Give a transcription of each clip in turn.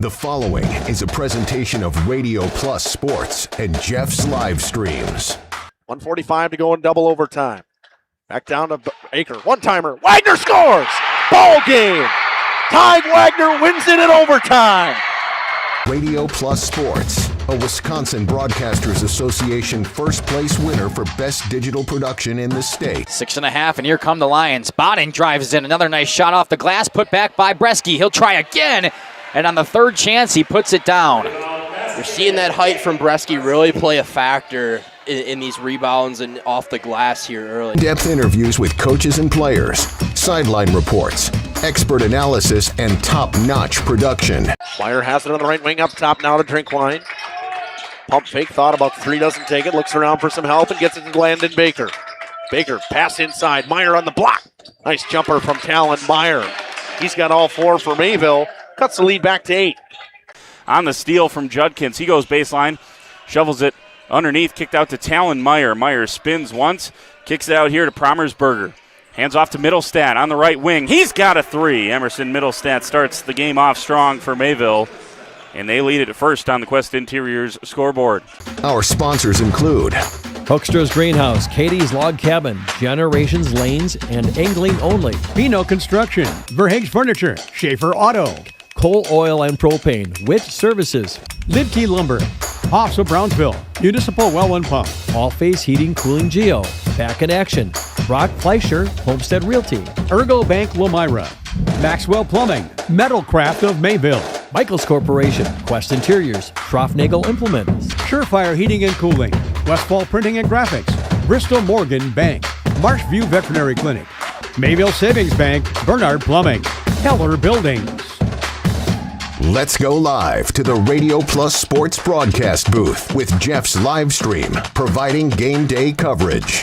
The following is a presentation of Radio Plus Sports and Jeff's Livestreams. 1:45 to go in double overtime. Back down to Baker. One-timer. Wagner scores! Ball game! Ty Wagner wins it in overtime. Radio Plus Sports, a Wisconsin Broadcasters Association first place winner for best digital production in the state. 6.5, and here come the Lions. Bodden drives in. Another nice shot off the glass, put back by Bresky. He'll try again, and on the third chance, he puts it down. You're seeing that height from Bresky really play a factor in these rebounds and off the glass here early. In-depth interviews with coaches and players, sideline reports, expert analysis, and top-notch production. Meyer has it on the right wing up top now to Drinkwine. Pump fake, thought about three, doesn't take it, looks around for some help and gets it to Landon Baker. Baker, pass inside, Meyer on the block. Nice jumper from Talon Meyer. He's got all four for Mayville, cuts the lead back to 8. On the steal from Judkins, he goes baseline, shovels it underneath, kicked out to Talon Meyer. Meyer spins once, kicks it out here to Promersberger. Hands off to Middlestat on the right wing. He's got a three. Emerson Middlestat starts the game off strong for Mayville, and they lead it at first on the Quest Interiors scoreboard. Our sponsors include Hoekstra's Greenhouse, Katie's Log Cabin, Generations Lanes, and Angling Only. Pino Construction, Verhaeg's Furniture, Schaefer Auto, Coal, Oil, and Propane, Witt Services, Lidkey Lumber, Hoffs of Brownsville, Municipal Well and Pump, All Face Heating, Cooling Geo, Back in Action, Brock Fleischer, Homestead Realty, Ergo Bank Lomira, Maxwell Plumbing, Metalcraft of Mayville, Michaels Corporation, Quest Interiors, Schroffnagel Implements, Surefire Heating and Cooling, Westfall Printing and Graphics, Bristol Morgan Bank, Marshview Veterinary Clinic, Mayville Savings Bank, Bernard Plumbing, Keller Buildings. Let's go live to the Radio Plus Sports broadcast booth with Jeff's Livestream, providing game day coverage.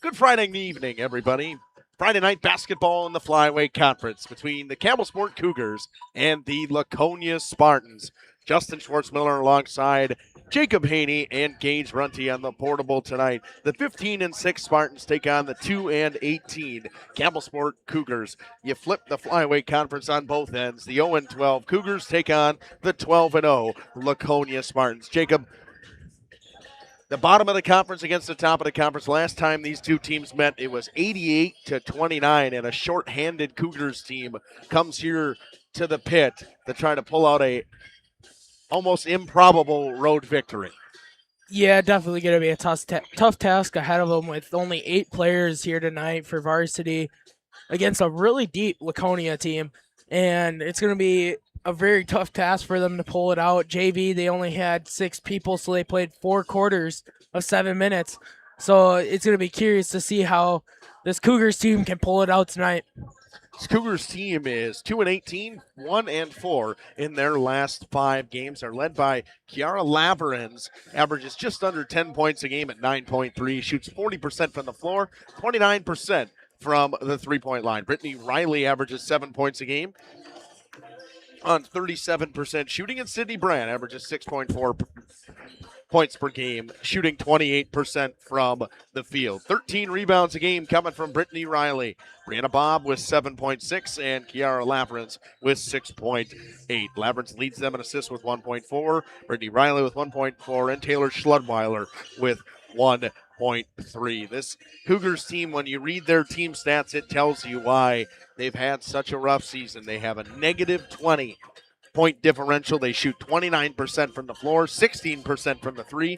Good Friday evening, everybody. Friday night basketball in the Flyweight Conference between the Campbellsport Cougars and the Laconia Spartans. Justin Schwartzmiller alongside Jacob Haney and Gage Runty on the portable tonight. The 15-6 Spartans take on the 2-18 Campbellsport Cougars. You flip the Flyweight Conference on both ends. The 0-12 Cougars take on the 12-0 Laconia Spartans. Jacob, the bottom of the conference against the top of the conference. Last time these two teams met, it was 88-29, and a short-handed Cougars team comes here to the pit to try to pull out a almost improbable road victory. Yeah, definitely going to be a tough task ahead of them with only 8 players here tonight for varsity against a really deep Laconia team. And it's going to be a very tough task for them to pull it out. JV, they only had 6 people, so they played 4 quarters of 7 minutes. So it's going to be curious to see how this Cougars team can pull it out tonight. This Cougars team is 2-18, 1-4 in their last 5 games. They're led by Kiara Laverens, averages just under 10 points a game at 9.3, shoots 40% from the floor, 29% from the three-point line. Brittany Riley averages 7 points a game on 37% shooting, and Sydney Brand averages 6.4 points per game, shooting 28% from the field. 13 rebounds a game coming from Brittany Riley. Brianna Bobb with 7.6 and Kiara Laverens with 6.8. Laverens leads them in assists with 1.4, Brittany Riley with 1.4, and Taylor Schludweiler with 1.3. This Cougars team, when you read their team stats, it tells you why they've had such a rough season. They have a negative 20 point differential. They shoot 29% from the floor, 16% from the three,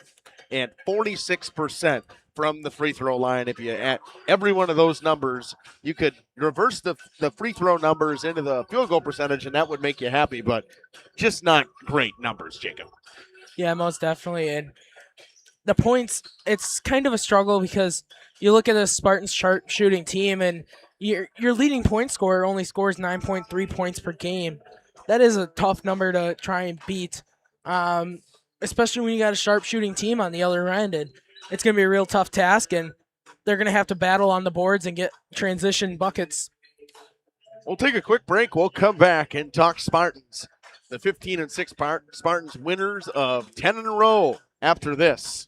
and 46% from the free throw line. If you add every one of those numbers, you could reverse the free throw numbers into the field goal percentage, and that would make you happy, but just not great numbers, Jacob. Yeah, most definitely. And the points, it's kind of a struggle because you look at the Spartans sharp shooting team, and your leading point scorer only scores 9.3 points per game. That is a tough number to try and beat, especially when you got a sharp shooting team on the other end. And it's going to be a real tough task, and they're going to have to battle on the boards and get transition buckets. We'll take a quick break. We'll come back and talk Spartans. The 15-6 Spartans winners of 10 in a row after this.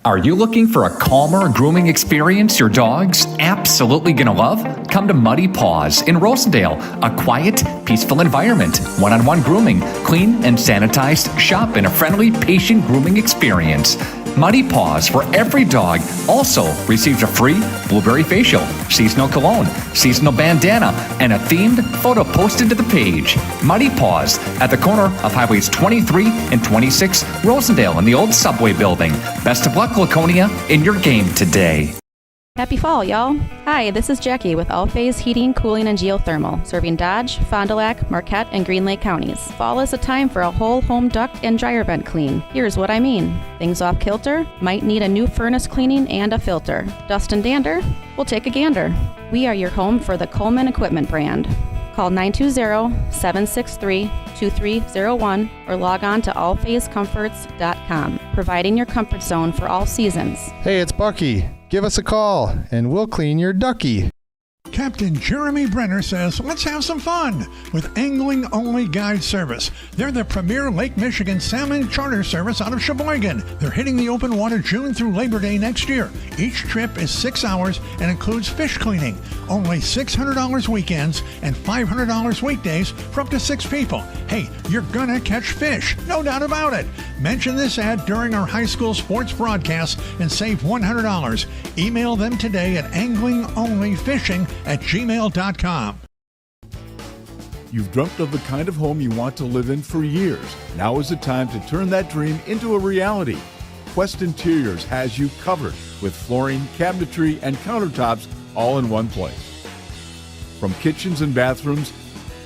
Are you looking for a calmer grooming experience your dog's absolutely gonna love? Come to Muddy Paws in Rosendale, a quiet, peaceful environment, one-on-one grooming, clean and sanitized, shop in a friendly, patient grooming experience. Muddy Paws for every dog also receives a free blueberry facial, seasonal cologne, seasonal bandana, and a themed photo posted to the page. Muddy Paws at the corner of Highways 23 and 26, Rosendale in the old Subway building. Best of luck, Laconia, in your game today. Happy fall, y'all. Hi, this is Jackie with All Phase Heating, Cooling, and Geothermal, serving Dodge, Fond du Lac, Marquette, and Green Lake counties. Fall is a time for a whole home duct and dryer vent clean. Here's what I mean. Things off kilter, might need a new furnace cleaning and a filter. Dust and dander? We'll take a gander. We are your home for the Coleman Equipment brand. Call 920-763-2301 or log on to allphasecomforts.com, providing your comfort zone for all seasons. Hey, it's Bucky. Give us a call, and we'll clean your ducky. Captain Jeremy Brenner says, let's have some fun with Angling Only Guide Service. They're the premier Lake Michigan salmon charter service out of Sheboygan. They're hitting the open water June through Labor Day next year. Each trip is 6 hours and includes fish cleaning. Only $600 weekends and $500 weekdays for up to 6 people. Hey, you're gonna catch fish, no doubt about it. Mention this ad during our high school sports broadcast and save $100. Email them today at anglingonlyfishing@gmail.com. You've dreamt of the kind of home you want to live in for years. Now is the time to turn that dream into a reality. Quest Interiors has you covered with flooring, cabinetry, and countertops all in one place. From kitchens and bathrooms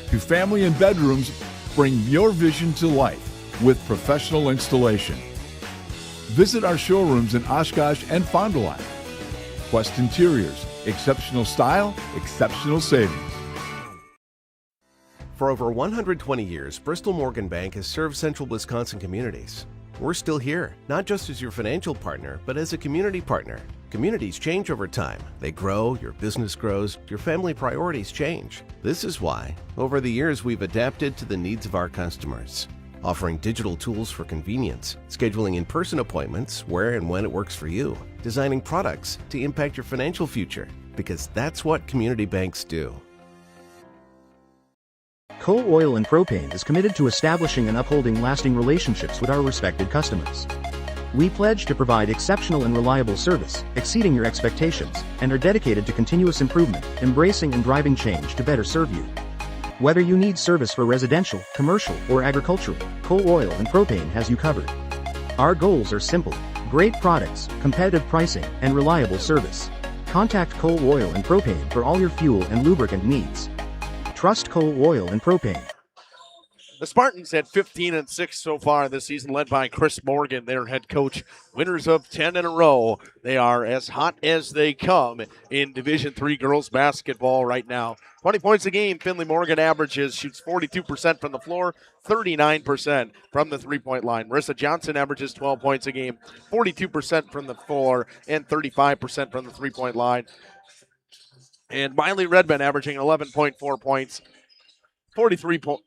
to family and bedrooms, bring your vision to life with professional installation. Visit our showrooms in Oshkosh and Fond du Lac. Quest Interiors. Exceptional style, exceptional savings. For over 120 years, Bristol Morgan Bank has served central Wisconsin communities. We're still here, not just as your financial partner, but as a community partner. Communities change over time. They grow, your business grows, your family priorities change. This is why, over the years, we've adapted to the needs of our customers, offering digital tools for convenience, scheduling in-person appointments where and when it works for you, designing products to impact your financial future, because that's what community banks do. Coal Oil and Propane is committed to establishing and upholding lasting relationships with our respected customers. We pledge to provide exceptional and reliable service, exceeding your expectations, and are dedicated to continuous improvement, embracing and driving change to better serve you. Whether you need service for residential, commercial, or agricultural, Coal Oil and Propane has you covered. Our goals are simple: great products, competitive pricing, and reliable service. Contact Coal Oil and Propane for all your fuel and lubricant needs. Trust Coal Oil and Propane. The Spartans at 15-6 so far this season, led by Chris Morgan, their head coach. Winners of 10 in a row. They are as hot as they come in Division III girls basketball right now. 20 points a game, Finley Morgan averages, shoots 42% from the floor, 39% from the three-point line. Marissa Johnson averages 12 points a game, 42% from the floor, and 35% from the three-point line. And Miley Redmond averaging 11.4 points, 43%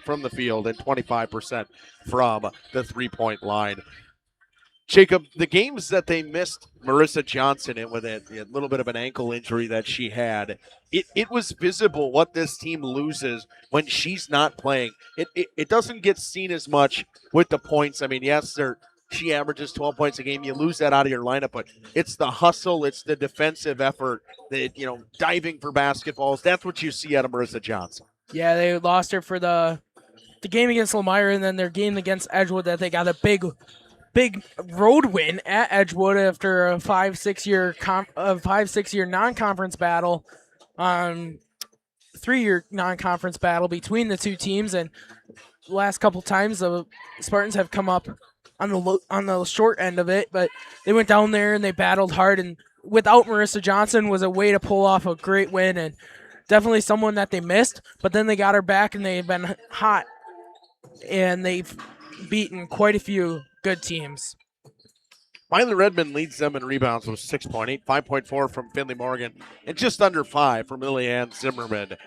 from the field, and 25% from the three-point line. Jacob, the games that they missed Marissa Johnson in with a little bit of an ankle injury that she had, it was visible what this team loses when she's not playing. It doesn't get seen as much with the points. I mean, yes, she averages 12 points a game. You lose that out of your lineup, but it's the hustle, it's the defensive effort, diving for basketballs. That's what you see out of Marissa Johnson. Yeah, they lost her for the game against Lemire, and then their game against Edgewood that they got a big road win at Edgewood after a 5-6 year non-conference battle, 3-year non-conference battle between the two teams. And the last couple times the Spartans have come up on the short end of it, but they went down there and they battled hard, and without Marissa Johnson was a way to pull off a great win, and definitely someone that they missed, but then they got her back and they've been hot, and they've beaten quite a few good teams. Miley Redmond leads them in rebounds with 6.8, 5.4 from Finley Morgan, and just under 5 from Lillianne Zimmerman.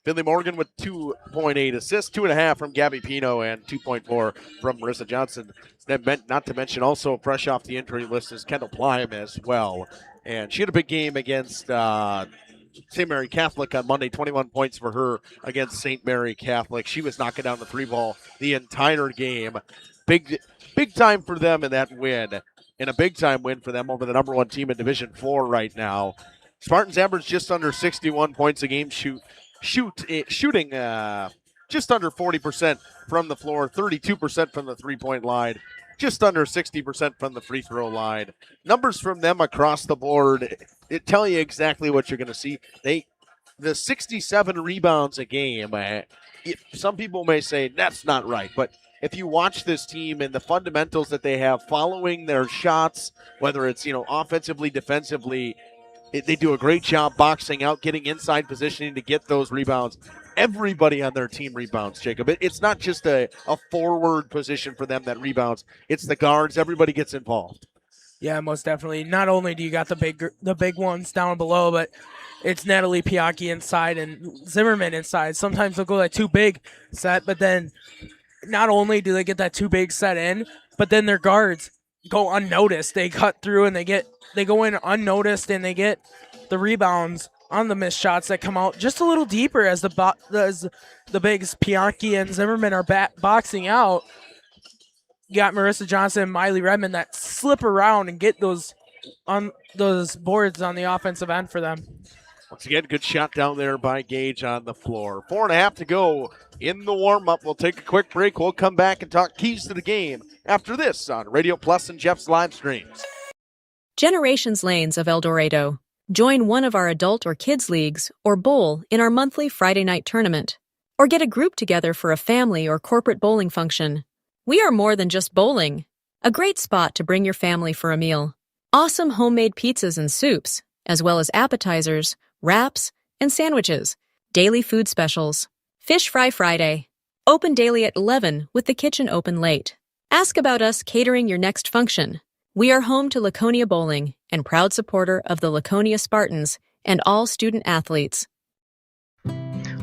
Finley Morgan with 2.8 assists, 2.5 from Gabby Pino, and 2.4 from Marissa Johnson. Not to mention also fresh off the injury list is Kendall Plym as well. And she had a big game against St. Mary Catholic on Monday, 21 points for her against St. Mary Catholic. She was knocking down the three ball the entire game. Big time for them in that win, and a big time win for them over the number one team in Division 4 right now. Spartans average just under 61 points a game, shooting just under 40% from the floor, 32% from the three-point line, just under 60% from the free throw line. Numbers from them across the board, it tell you exactly what you're going to see. The 67 rebounds a game, some people may say that's not right, but if you watch this team and the fundamentals that they have following their shots, whether it's, offensively, defensively, they do a great job boxing out, getting inside positioning to get those rebounds. Everybody on their team rebounds, Jacob. It's not just a forward position for them that rebounds. It's the guards. Everybody gets involved. Yeah, most definitely. Not only do you got the big ones down below, but it's Natalie Piacki inside and Zimmerman inside. Sometimes they'll go that too big set, but then not only do they get that too big set in, but then their guards go unnoticed. They cut through and they go in unnoticed, and they get the rebounds on the missed shots that come out just a little deeper as the bigs Pianki and Zimmerman are boxing out. You got Marissa Johnson and Miley Redmond that slip around and get those boards on the offensive end for them. Once again, good shot down there by Gage on the floor. 4.5 to go in the warm-up. We'll take a quick break. We'll come back and talk keys to the game after this on Radio Plus and Jeff's live streams. Generations Lanes of El Dorado. Join one of our adult or kids leagues or bowl in our monthly Friday night tournament. Or get a group together for a family or corporate bowling function. We are more than just bowling. A great spot to bring your family for a meal. Awesome homemade pizzas and soups, as well as appetizers, wraps, and sandwiches. Daily food specials. Fish Fry Friday. Open daily at 11 with the kitchen open late. Ask about us catering your next function. We are home to Laconia Bowling and proud supporter of the Laconia Spartans and all student athletes.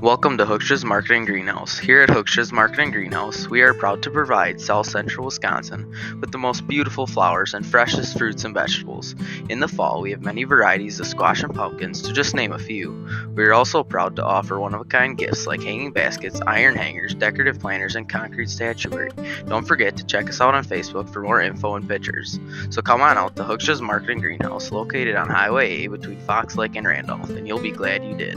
Welcome to Hookstra's Marketing Greenhouse. Here at Hookstra's Marketing Greenhouse, we are proud to provide South Central Wisconsin with the most beautiful flowers and freshest fruits and vegetables. In the fall, we have many varieties of squash and pumpkins, to just name a few. We are also proud to offer one-of-a-kind gifts like hanging baskets, iron hangers, decorative planters, and concrete statuary. Don't forget to check us out on Facebook for more info and pictures. So come on out to Hookstra's Marketing Greenhouse, located on Highway A between Fox Lake and Randolph, and you'll be glad you did.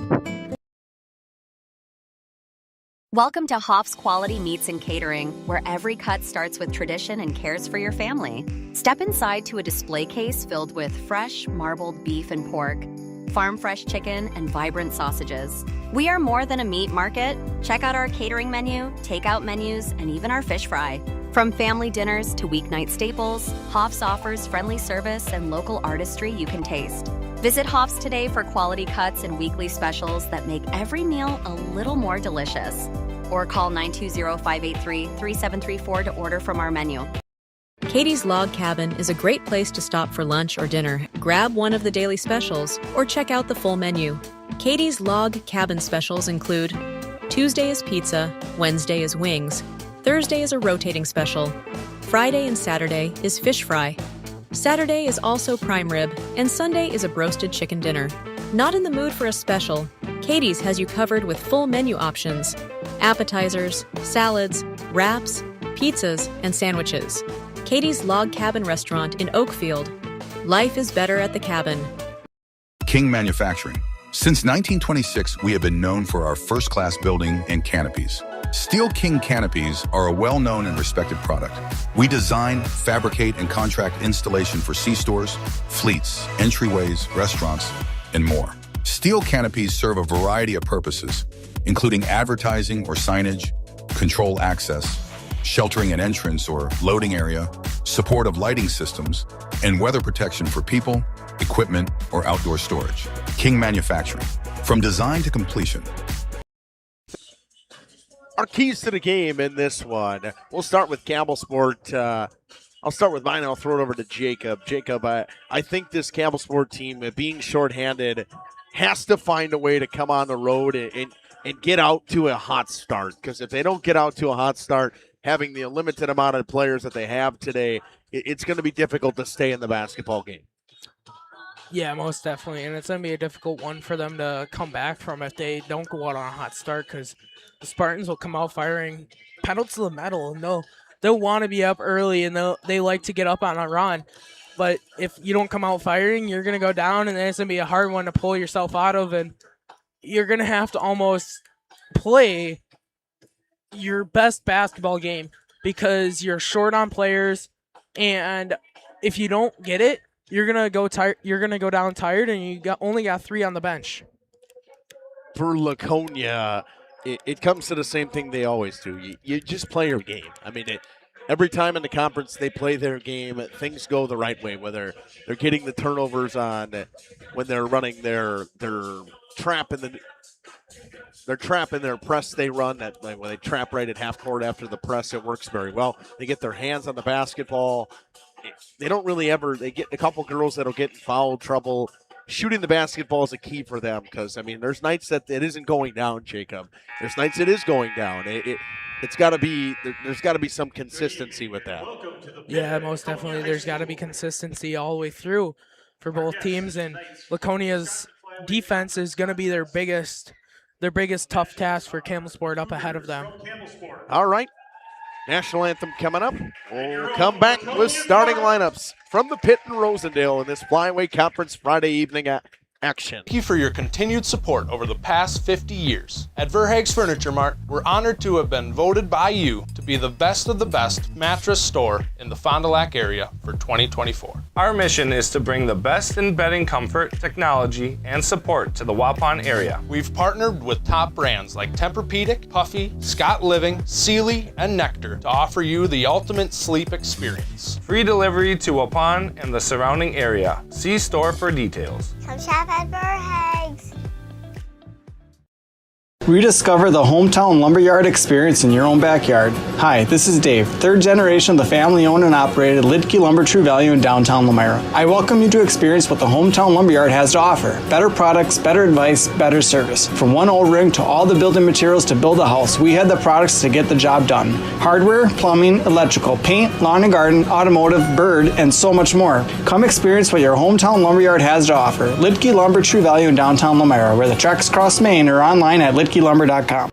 Welcome to Hoff's Quality Meats and Catering, where every cut starts with tradition and cares for your family. Step inside to a display case filled with fresh, marbled beef and pork, farm-fresh chicken, and vibrant sausages. We are more than a meat market. Check out our catering menu, takeout menus, and even our fish fry. From family dinners to weeknight staples, Hoff's offers friendly service and local artistry you can taste. Visit Hoff's today for quality cuts and weekly specials that make every meal a little more delicious. Or call 920-583-3734 to order from our menu. Katie's Log Cabin is a great place to stop for lunch or dinner. Grab one of the daily specials or check out the full menu. Katie's Log Cabin specials include Tuesday is pizza, Wednesday is wings, Thursday is a rotating special, Friday and Saturday is fish fry, Saturday is also prime rib, and Sunday is a broasted chicken dinner. Not in the mood for a special? Katie's has you covered with full menu options, appetizers, salads, wraps, pizzas, and sandwiches. Katie's Log Cabin Restaurant in Oakfield. Life is better at the cabin. King Manufacturing. Since 1926, we have been known for our first-class building and canopies. Steel King canopies are a well-known and respected product. We design, fabricate, and contract installation for C-stores, fleets, entryways, restaurants, and more. Steel canopies serve a variety of purposes, including advertising or signage, control access, sheltering an entrance or loading area, support of lighting systems, and weather protection for people, equipment, or outdoor storage. King Manufacturing. From design to completion. Our keys to the game in this one. We'll start with Campbellsport. I'll start with mine and I'll throw it over to Jacob. Jacob, I think this Campbellsport team, being shorthanded, has to find a way to come on the road and and get out to a hot start. Because if they don't get out to a hot start, having the limited amount of players that they have today, it's going to be difficult to stay in the basketball game. Yeah, most definitely. And it's going to be a difficult one for them to come back from if they don't go out on a hot start, because the Spartans will come out firing pedal to the metal, and they'll want to be up early, and they like to get up on a run. But if you don't come out firing, you're going to go down, and then it's going to be a hard one to pull yourself out of, and you're going to have to almost play your best basketball game because you're short on players, and if you don't get it, you're gonna go tired. You're gonna go down tired, and you only got 3 on the bench. For Laconia, it comes to the same thing they always do. You just play your game. I mean, every time in the conference they play their game, things go the right way. Whether they're getting the turnovers on, when they're running their trap in their press they run, that when they trap right at half court after the press, it works very well. They get their hands on the basketball. They don't really ever. They get a couple girls that'll get in foul trouble. Shooting the basketball is a key for them because, I mean, there's nights that it isn't going down, Jacob. There's nights it is going down. It's got to be. There's got to be some consistency with that. Yeah, most definitely. There's got to be consistency all the way through for both teams, and Laconia's defense is going to be their biggest tough task for Campbellsport up ahead of them. All right. National anthem coming up. We'll come back with starting lineups from the pit in Rosendale in this Flyway Conference Friday evening action. Thank you for your continued support over the past 50 years. At Verhaeg's Furniture Mart, we're honored to have been voted by you to be the best of the best mattress store in the Fond du Lac area for 2024. Our mission is to bring the best in bedding comfort, technology, and support to the Waupun area. We've partnered with top brands like Tempur-Pedic, Puffy, Scott Living, Sealy, and Nectar to offer you the ultimate sleep experience. Free delivery to Waupun and the surrounding area. See store for details. Come shop at Verhaeg's. Rediscover the hometown lumberyard experience in your own backyard. Hi, this is Dave, third generation of the family-owned and operated Lidke Lumber True Value in downtown Elmira. I welcome you to experience what the hometown lumberyard has to offer. Better products, better advice, better service. From one O-ring to all the building materials to build a house, we had the products to get the job done. Hardware, plumbing, electrical, paint, lawn and garden, automotive, bird, and so much more. Come experience what your hometown lumberyard has to offer. Lidke Lumber True Value in downtown Elmira, where the tracks cross Main, or online at lidkelumber.com.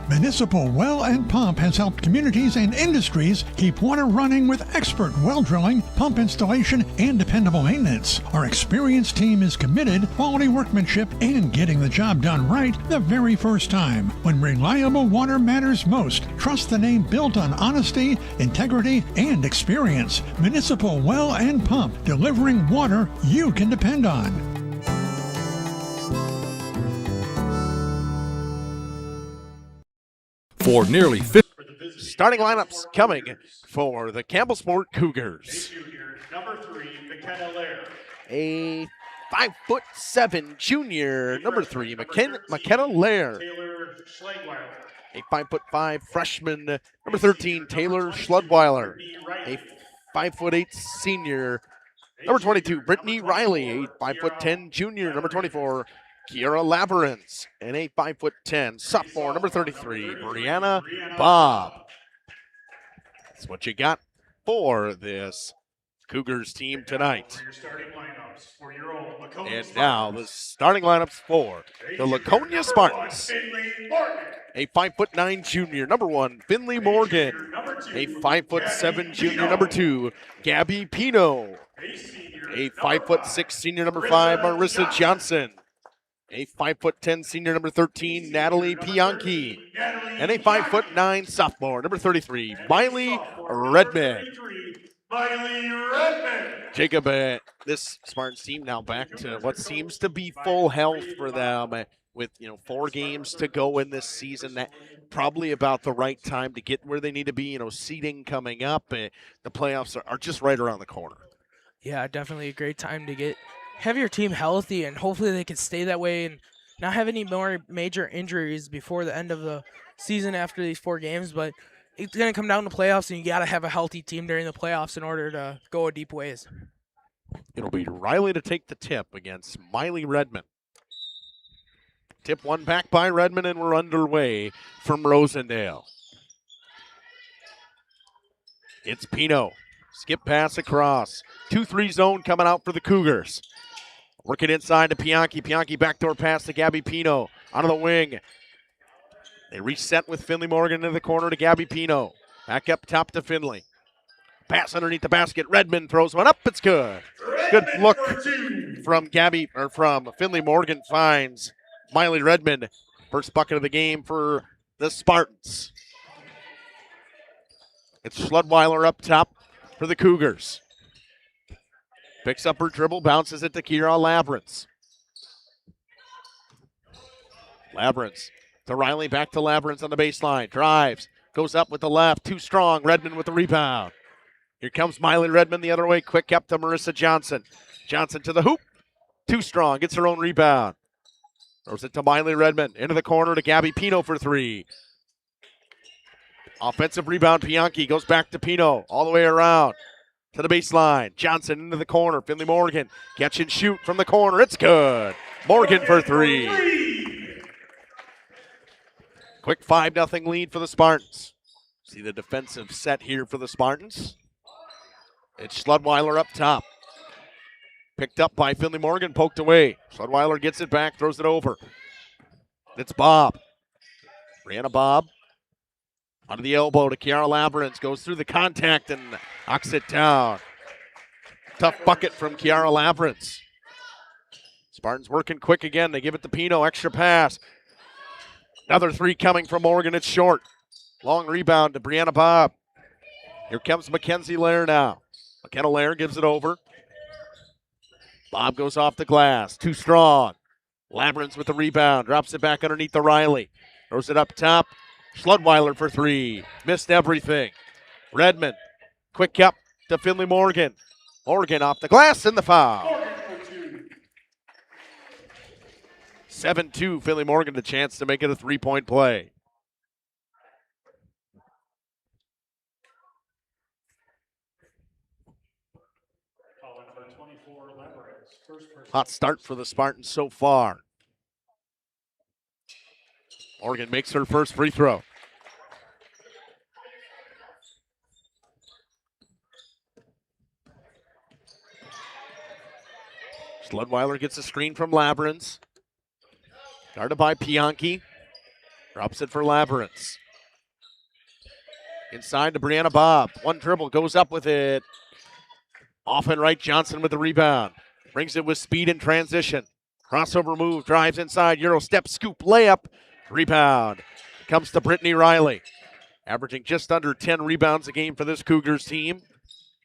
Municipal Well and Pump has helped communities and industries keep water running with expert well drilling, pump installation, and dependable maintenance. Our experienced team is committed, quality workmanship, and getting the job done right the very first time. When reliable water matters most, trust the name built on honesty, integrity, and experience. Municipal Well and Pump, delivering water you can depend on. For nearly 50. Starting lineups coming for the Campbellsport Cougars. Number 3, McKenna Lair. A 5'7" junior, number 3, McKenna Lair. Taylor Schlagweiler. A 5'5" freshman, number 13, Taylor Schludweiler. A 5'8" senior, number 22, Brittany Riley. A 5'10" junior, number 24, Kiara Laverens. And a 5'10" sophomore, number 33, Brianna Bob. That's what you got for this Cougars team tonight. And now the starting lineups for the Laconia Spartans. A 5'9" junior, number 1, Finley Morgan. A 5'7" junior, number 2, Gabby Pino. A 5'6" senior, number 5, Marissa Johnson. A 5'10" senior, number 13, Natalie Pianchi. And a 5'9" sophomore, number 33, Miley Redman. Jacob, this Spartans team now back to what seems to be full health for them. with 4 games to go in this season, that probably about the right time to get where they need to be. Seeding coming up, the playoffs are just right around the corner. Yeah, definitely a great time to have your team healthy, and hopefully they can stay that way and not have any more major injuries before the end of the season after these 4 games. But it's going to come down to playoffs, and you got to have a healthy team during the playoffs in order to go a deep ways. It'll be Riley to take the tip against Miley Redmond. Tip one back by Redmond, and we're underway from Rosendale. It's Pino. Skip pass across. 2-3 zone coming out for the Cougars. Working inside to Pianchi. Pianchi backdoor pass to Gabby Pino. Out of the wing. They reset with Finley Morgan into the corner to Gabby Pino. Back up top to Finley. Pass underneath the basket. Redmond throws one up. It's good. Good look from Finley Morgan finds Miley Redmond. First bucket of the game for the Spartans. It's Schludweiler up top for the Cougars. Picks up her dribble, bounces it to Kira Labyrinth. Labyrinth to Riley, back to Labyrinth on the baseline. Drives, goes up with the left, too strong. Redmond with the rebound. Here comes Miley Redmond the other way, quick up to Marissa Johnson. Johnson to the hoop, too strong, gets her own rebound. Throws it to Miley Redmond, into the corner to Gabby Pino for 3. Offensive rebound, Pianchi goes back to Pino, all the way around to the baseline. Johnson into the corner, Finley Morgan, catch and shoot from the corner, it's good. Morgan for 3. Quick 5-0 lead for the Spartans. See the defensive set here for the Spartans. It's Schludweiler up top. Picked up by Finley Morgan, poked away. Schludweiler gets it back, throws it over. It's Bob. Brianna Bob. Under the elbow to Kiara Labyrinth. Goes through the contact and knocks it down. Tough bucket from Kiara Labyrinth. Spartans working quick again. They give it to Pino. Extra pass. Another 3 coming from Morgan. It's short. Long rebound to Brianna Bob. Here comes Mackenzie Lair now. McKenna Lair gives it over. Bob goes off the glass. Too strong. Labyrinth with the rebound. Drops it back underneath the Riley. Throws it up top. Schludweiler for 3. Missed everything. Redmond. Quick up to Finley Morgan. Morgan off the glass and the foul. 7-2. Finley Morgan a chance to make it a 3-point play. Hot start for the Spartans so far. Morgan makes her first free throw. Schludweiler gets a screen from Labyrinth. Guarded by Pianchi. Drops it for Labyrinth. Inside to Brianna Bob. One dribble, goes up with it. Off and right, Johnson with the rebound. Brings it with speed and transition. Crossover move, drives inside, Euro step, scoop, layup, rebound. Comes to Brittany Riley. Averaging just under 10 rebounds a game for this Cougars team.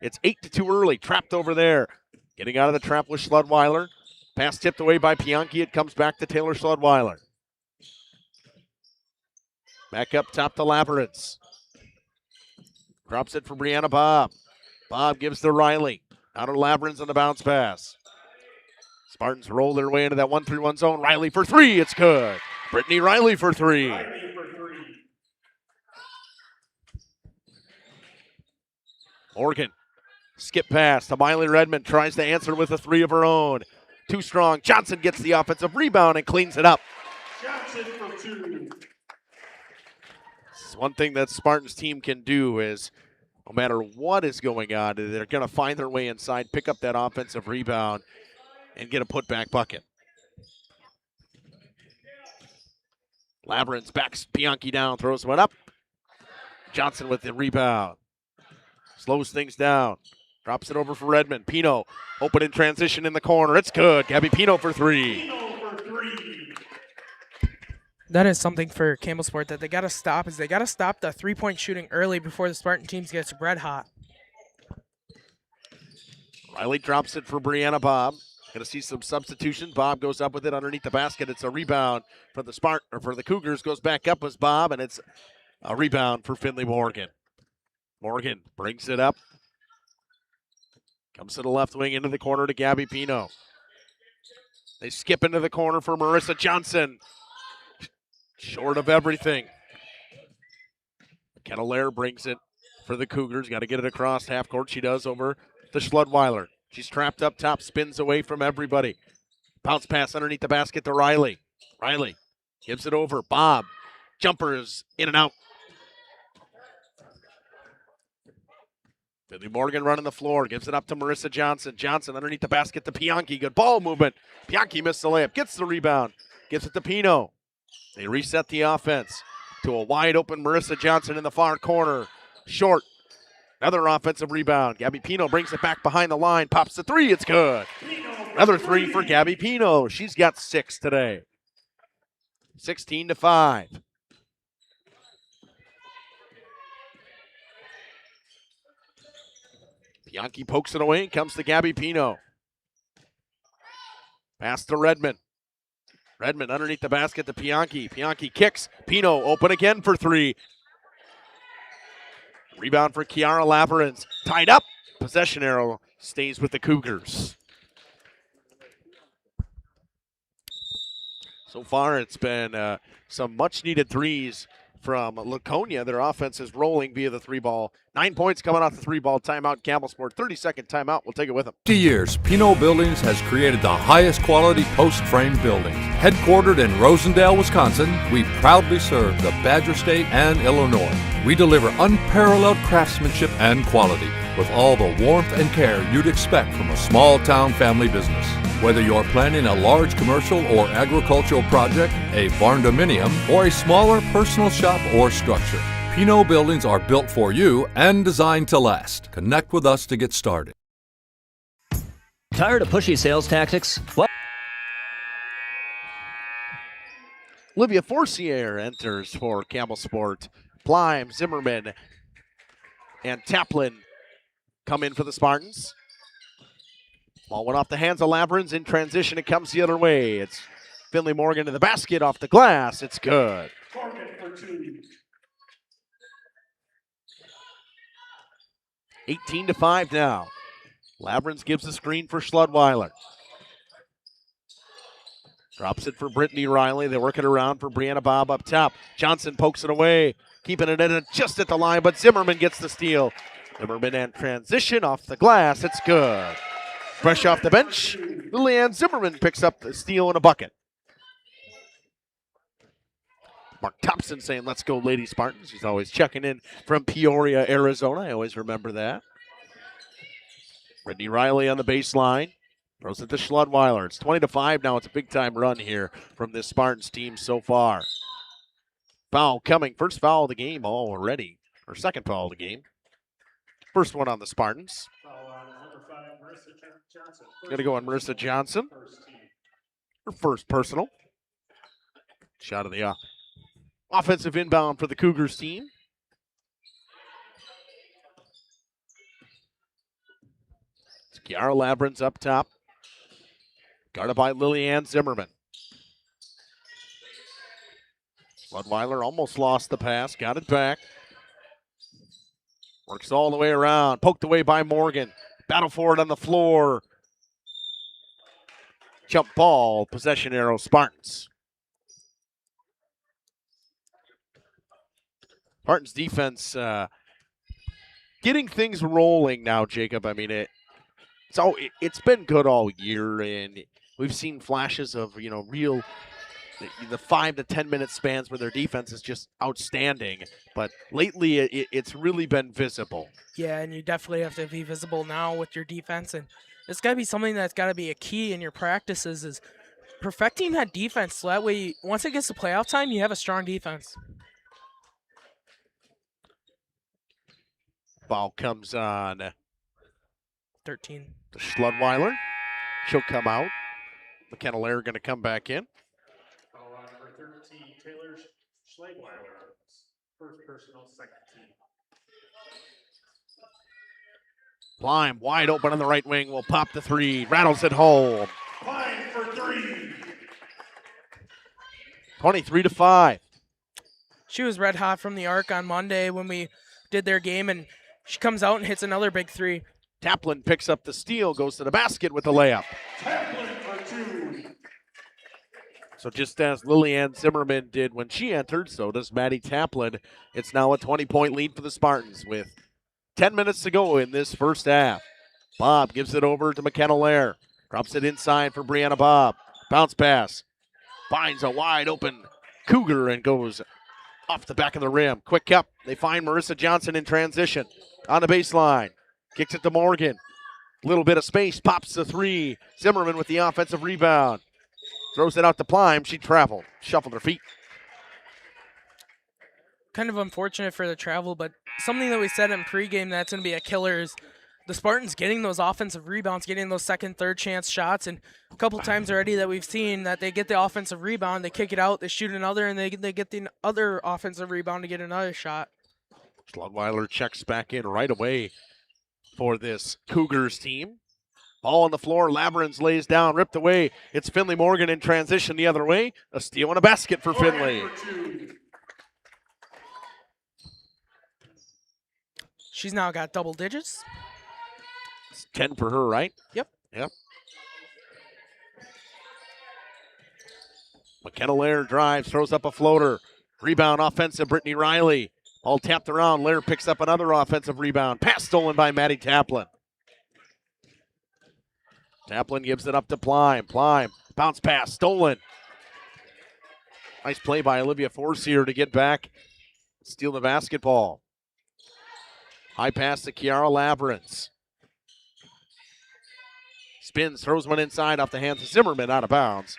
It's 8-2 early, trapped over there. Getting out of the trap with Schludweiler. Pass tipped away by Pianchi. It comes back to Taylor Schludweiler. Back up top to Labyrinth. Drops it for Brianna Bob. Bob gives to Riley. Out of Labyrinth on the bounce pass. Spartans roll their way into that 1-3-1 zone. Riley for 3. It's good. Brittany Riley for 3. Morgan. Skip pass to Miley Redmond. Tries to answer with a 3 of her own. Too strong. Johnson gets the offensive rebound and cleans it up. Johnson for 2. This is one thing that Spartans team can do is no matter what is going on, they're going to find their way inside, pick up that offensive rebound, and get a putback bucket. Labyrinth backs Pianchi down, throws one up. Johnson with the rebound. Slows things down. Drops it over for Redmond. Pino, open in transition in the corner. It's good. Gabby Pino for 3. That is something for Campbellsport that they got to stop. Is they got to stop the 3-point shooting early before the Spartan teams gets red hot. Riley drops it for Brianna Bob. Going to see some substitutions. Bob goes up with it underneath the basket. It's a rebound for the Cougars. Goes back up as Bob, and it's a rebound for Finley Morgan. Morgan brings it up. Comes to the left wing into the corner to Gabby Pino. They skip into the corner for Marissa Johnson. Short of everything. Kettler brings it for the Cougars. Got to get it across half court. She does over to Schludweiler. She's trapped up top, spins away from everybody. Bounce pass underneath the basket to Riley. Riley gives it over. Bob. Jumper is in and out. Finley Morgan running the floor. Gives it up to Marissa Johnson. Johnson underneath the basket to Pianki. Good ball movement. Pianki missed the layup. Gets the rebound. Gives it to Pino. They reset the offense to a wide open Marissa Johnson in the far corner. Short. Another offensive rebound. Gabby Pino brings it back behind the line. Pops the three. It's good. Another three for Gabby Pino. She's got 6 today. 16-5. Pianki pokes it away. Comes to Gabby Pino. Pass to Redmond. Redmond underneath the basket to Pianki. Pianki kicks. Pino open again for 3. Rebound for Kiara Laverens. Tied up. Possession arrow stays with the Cougars. So far, it's been some much-needed threes from Laconia. Their offense is rolling via the 3-ball. 9 points coming off the 3-ball timeout. Campbellsport, 30-second timeout. We'll take it with them. 50 years, Pino Buildings has created the highest quality post-frame buildings. Headquartered in Rosendale, Wisconsin, we proudly serve the Badger State and Illinois. We deliver unparalleled craftsmanship and quality with all the warmth and care you'd expect from a small-town family business. Whether you're planning a large commercial or agricultural project, a barn-dominium, or a smaller personal shop or structure, Pino Buildings are built for you and designed to last. Connect with us to get started. Tired of pushy sales tactics? What? Olivia Forcier enters for Campbellsport. Blyme, Zimmerman, and Taplin come in for the Spartans. Ball went off the hands of Laverens. In transition, it comes the other way. It's Finley Morgan to the basket, off the glass. It's good. 18-5 now. Laverens gives the screen for Schludweiler. Drops it for Brittany Riley. They work it around for Brianna Bob up top. Johnson pokes it away, keeping it in it just at the line, but Zimmerman gets the steal. Zimmerman and transition off the glass. It's good. Fresh off the bench, Lillian Zimmerman picks up the steal and a bucket. Mark Thompson saying, let's go, Lady Spartans. He's always checking in from Peoria, Arizona. I always remember that. Brittany Riley on the baseline. Throws it to Schludweiler. It's 20-5 now. It's a big-time run here from this Spartans team so far. Foul coming. First foul of the game already. Or second foul of the game. First one on the Spartans. Going to go on Marissa Johnson. Her first personal. Shot of the offensive inbound for the Cougars team. It's Kiara Laverens up top. Guarded by Lillian Zimmerman. Ludweiler almost lost the pass. Got it back. Works all the way around. Poked away by Morgan. Battle for it on the floor. Jump ball. Possession arrow Spartans. Spartans defense getting things rolling now, Jacob. I mean, it's been good all year, and we've seen flashes of, real the 5 to 10 minute spans where their defense is just outstanding. But lately, it's really been visible. Yeah, and you definitely have to be visible now with your defense, and it's got to be something that's got to be a key in your practices is perfecting that defense. So that way, once it gets to playoff time, you have a strong defense. Foul comes on 13. To Schludweiler. She'll come out. McKenna Lair going to come back in. Foul on number 13, Taylor Schludweiler. First personal, second team. Blyme wide open on the right wing. Will pop the three. Rattles it home. Fine for 3. 23-5. She was red hot from the arc on Monday when we did their game, and she comes out and hits another big 3. Taplin picks up the steal, goes to the basket with the layup. Taplin for 2. So just as Lillian Zimmerman did when she entered, so does Maddie Taplin. It's now a 20-point lead for the Spartans with 10 minutes to go in this first half. Bob gives it over to McKenna Lair. Drops it inside for Brianna Bob. Bounce pass. Finds a wide open Cougar and goes off the back of the rim. Quick up. They find Marissa Johnson in transition on the baseline. Kicks it to Morgan. Little bit of space. Pops the 3. Zimmerman with the offensive rebound. Throws it out to Plime. She traveled. Shuffled her feet. Kind of unfortunate for the travel, but something that we said in pregame that's going to be a killer is the Spartans getting those offensive rebounds, getting those second, third chance shots. And a couple times already that we've seen that they get the offensive rebound, they kick it out, they shoot another, and they get the other offensive rebound to get another shot. Schludweiler checks back in right away for this Cougars team. Ball on the floor. Labyrinth lays down, ripped away. It's Finley Morgan in transition the other way. A steal and a basket for Finley. She's now got double digits. It's 10 for her, right? Yep. Yep. McKenna Lair drives, throws up a floater. Rebound offensive, Brittany Riley. All tapped around. Lair picks up another offensive rebound. Pass stolen by Maddie Taplin. Taplin gives it up to Plime. Plime, bounce pass, stolen. Nice play by Olivia Forcier to get back, steal the basketball. High pass to Kiara Labyrinth. Spins, throws one inside off the hands of Zimmerman, out of bounds.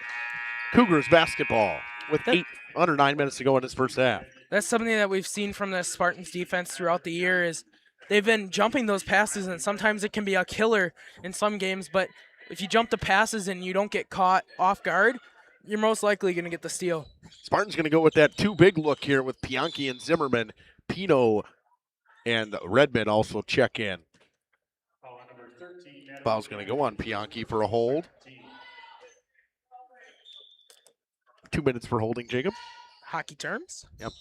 Cougars basketball with under 9 minutes to go in this first half. That's something that we've seen from the Spartans defense throughout the year is they've been jumping those passes, and sometimes it can be a killer in some games, but if you jump the passes and you don't get caught off guard, you're most likely going to get the steal. Spartans going to go with that two big look here with Pianki and Zimmerman. Pino and Redmond also check in. Foul's going to go on Pianki for a hold. 2 minutes for holding, Jacob. Hockey terms? Yep.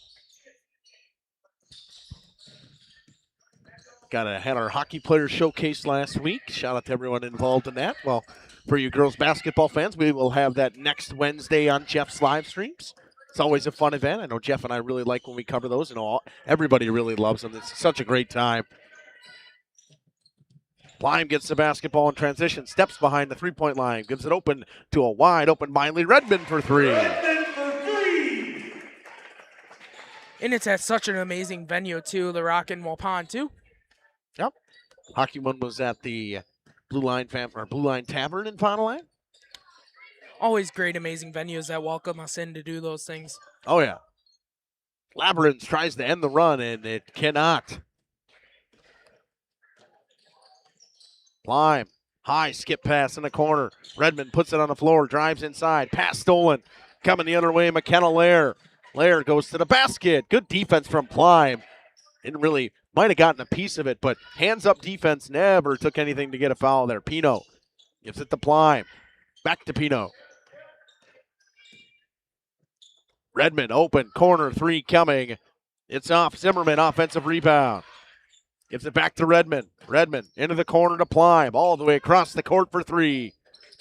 Had our hockey players showcase last week. Shout out to everyone involved in that. Well, for you girls basketball fans, we will have that next Wednesday on Jeff's live streams. It's always a fun event. I know Jeff and I really like when we cover those. Everybody really loves them. It's such a great time. Plime gets the basketball in transition, steps behind the three-point line, gives it open to a wide open Miley Redmond for 3. And it's at such an amazing venue, too, the Rock in Waupun, too. Yep. Hockey one was at the Blue Line Tavern in Fond du Lac. Always great, amazing venues that welcome us in to do those things. Oh, yeah. Labyrinth tries to end the run, and it cannot. Plime, high skip pass in the corner. Redmond puts it on the floor, drives inside. Pass stolen. Coming the other way, McKenna Lair. Lair goes to the basket. Good defense from Plime. Might have gotten a piece of it, but hands-up defense never took anything to get a foul there. Pino gives it to Plime. Back to Pino. Redmond open, corner 3 coming. It's off. Zimmerman, offensive rebound. Gives it back to Redmond. Redmond into the corner to Plime. All the way across the court for 3.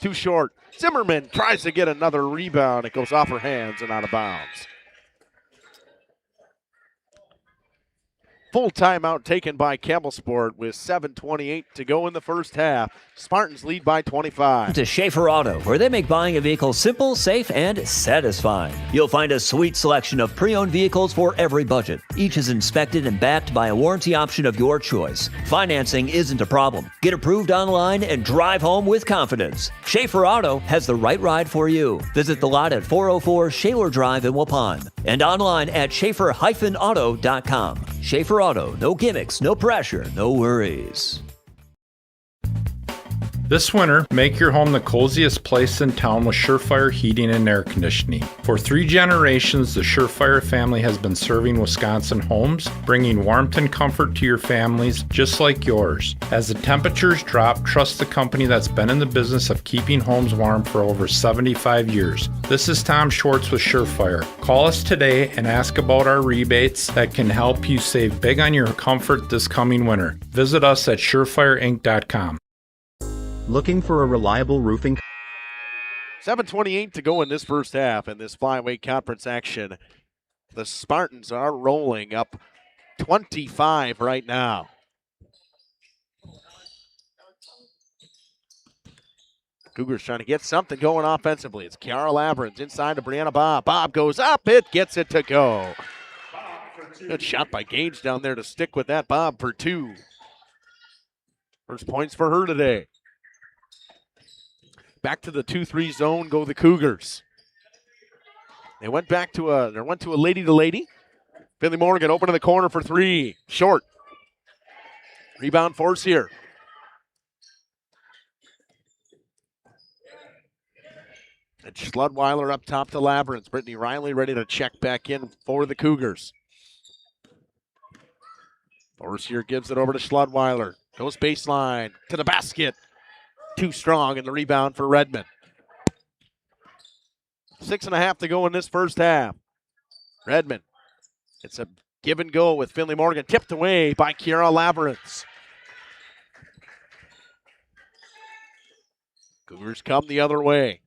Too short. Zimmerman tries to get another rebound. It goes off her hands and out of bounds. Full timeout taken by Campbellsport with 7:28 to go in the first half. Spartans lead by 25. To Schaefer Auto, where they make buying a vehicle simple, safe, and satisfying. You'll find a sweet selection of pre-owned vehicles for every budget. Each is inspected and backed by a warranty option of your choice. Financing isn't a problem. Get approved online and drive home with confidence. Schaefer Auto has the right ride for you. Visit the lot at 404 Shaler Drive in Waupun and online at schaefer-auto.com. Schaefer Auto, no gimmicks, no pressure, no worries. This winter, make your home the coziest place in town with Surefire Heating and Air Conditioning. For 3 generations, the Surefire family has been serving Wisconsin homes, bringing warmth and comfort to your families just like yours. As the temperatures drop, trust the company that's been in the business of keeping homes warm for over 75 years. This is Tom Schwartz with Surefire. Call us today and ask about our rebates that can help you save big on your comfort this coming winter. Visit us at surefireinc.com. Looking for a reliable roofing? 7:28 to go in this first half in this flyweight conference action. The Spartans are rolling up 25 right now. Cougars trying to get something going offensively. It's Kiara Lavrens inside to Brianna Bob. Bob goes up. It gets it to go. Good shot by Gage down there to stick with that. Bob for 2. First points for her today. Back to the 2-3 zone go the Cougars. They went back to a lady to lady. Finley Morgan open to the corner for 3. Short. Rebound force here. And Schludweiler up top to Lavrens. Brittany Riley ready to check back in for the Cougars. Forcier gives it over to Schludweiler. Goes baseline to the basket. Too strong in the rebound for Redmond. 6.5 to go in this first half. Redmond. It's a give and go with Finley Morgan. Tipped away by Kiara Lavrens. Cougars come the other way.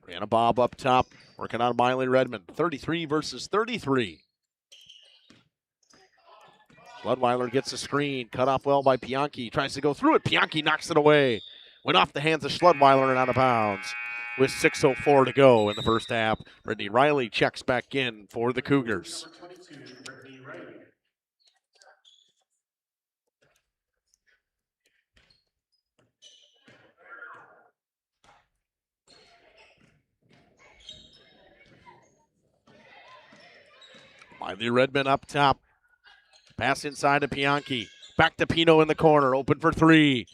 Brianna Bob up top. Working on Miley Redmond. 33 versus 33. Ludweiler gets a screen, cut off well by Pianki. Tries to go through it. Pianki knocks it away. Went off the hands of Schludweiler and out of bounds with 6:04 to go in the first half. Brittany Riley checks back in for the Cougars. Miley Redmond up top. Pass inside to Pianki. Back to Pino in the corner. Open for 3.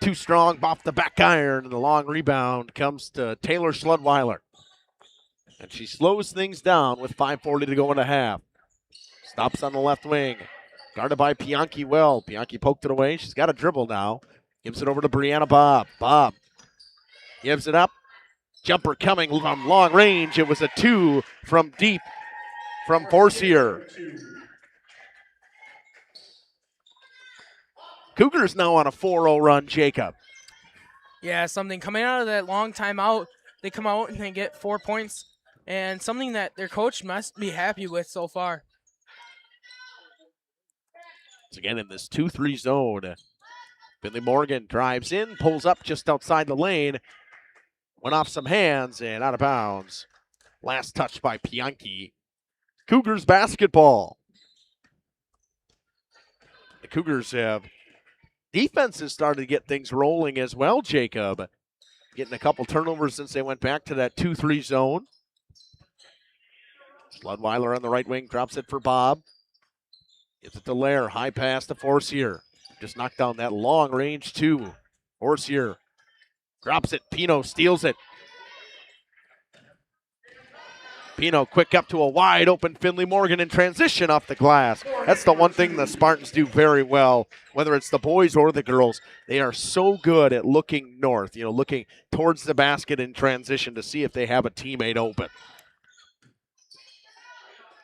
Too strong off the back iron. And the long rebound comes to Taylor Schludweiler. And she slows things down with 5:40 to go in the half. Stops on the left wing. Guarded by Pianki well. Pianki poked it away. She's got a dribble now. Gives it over to Brianna Bob. Bob gives it up. Jumper coming from long range. It was a 2 from deep from Forcier. Cougars now on a 4-0 run, Jacob. Yeah, something coming out of that long timeout. They come out and they get 4 points, and something that their coach must be happy with so far. Once again in this 2-3 zone. Finley Morgan drives in, pulls up just outside the lane. Went off some hands and out of bounds. Last touch by Pianki. Cougars basketball. The Cougars have defense has started to get things rolling as well, Jacob. Getting a couple turnovers since they went back to that 2-3 zone. Schludweiler on the right wing drops it for Bob. Gives it to Lair. High pass to Forcier. Just knocked down that long range 2. Forcier drops it. Pino steals it. Pino quick up to a wide open Finley Morgan in transition off the glass. That's the one thing the Spartans do very well, whether it's the boys or the girls. They are so good at looking north, looking towards the basket in transition to see if they have a teammate open.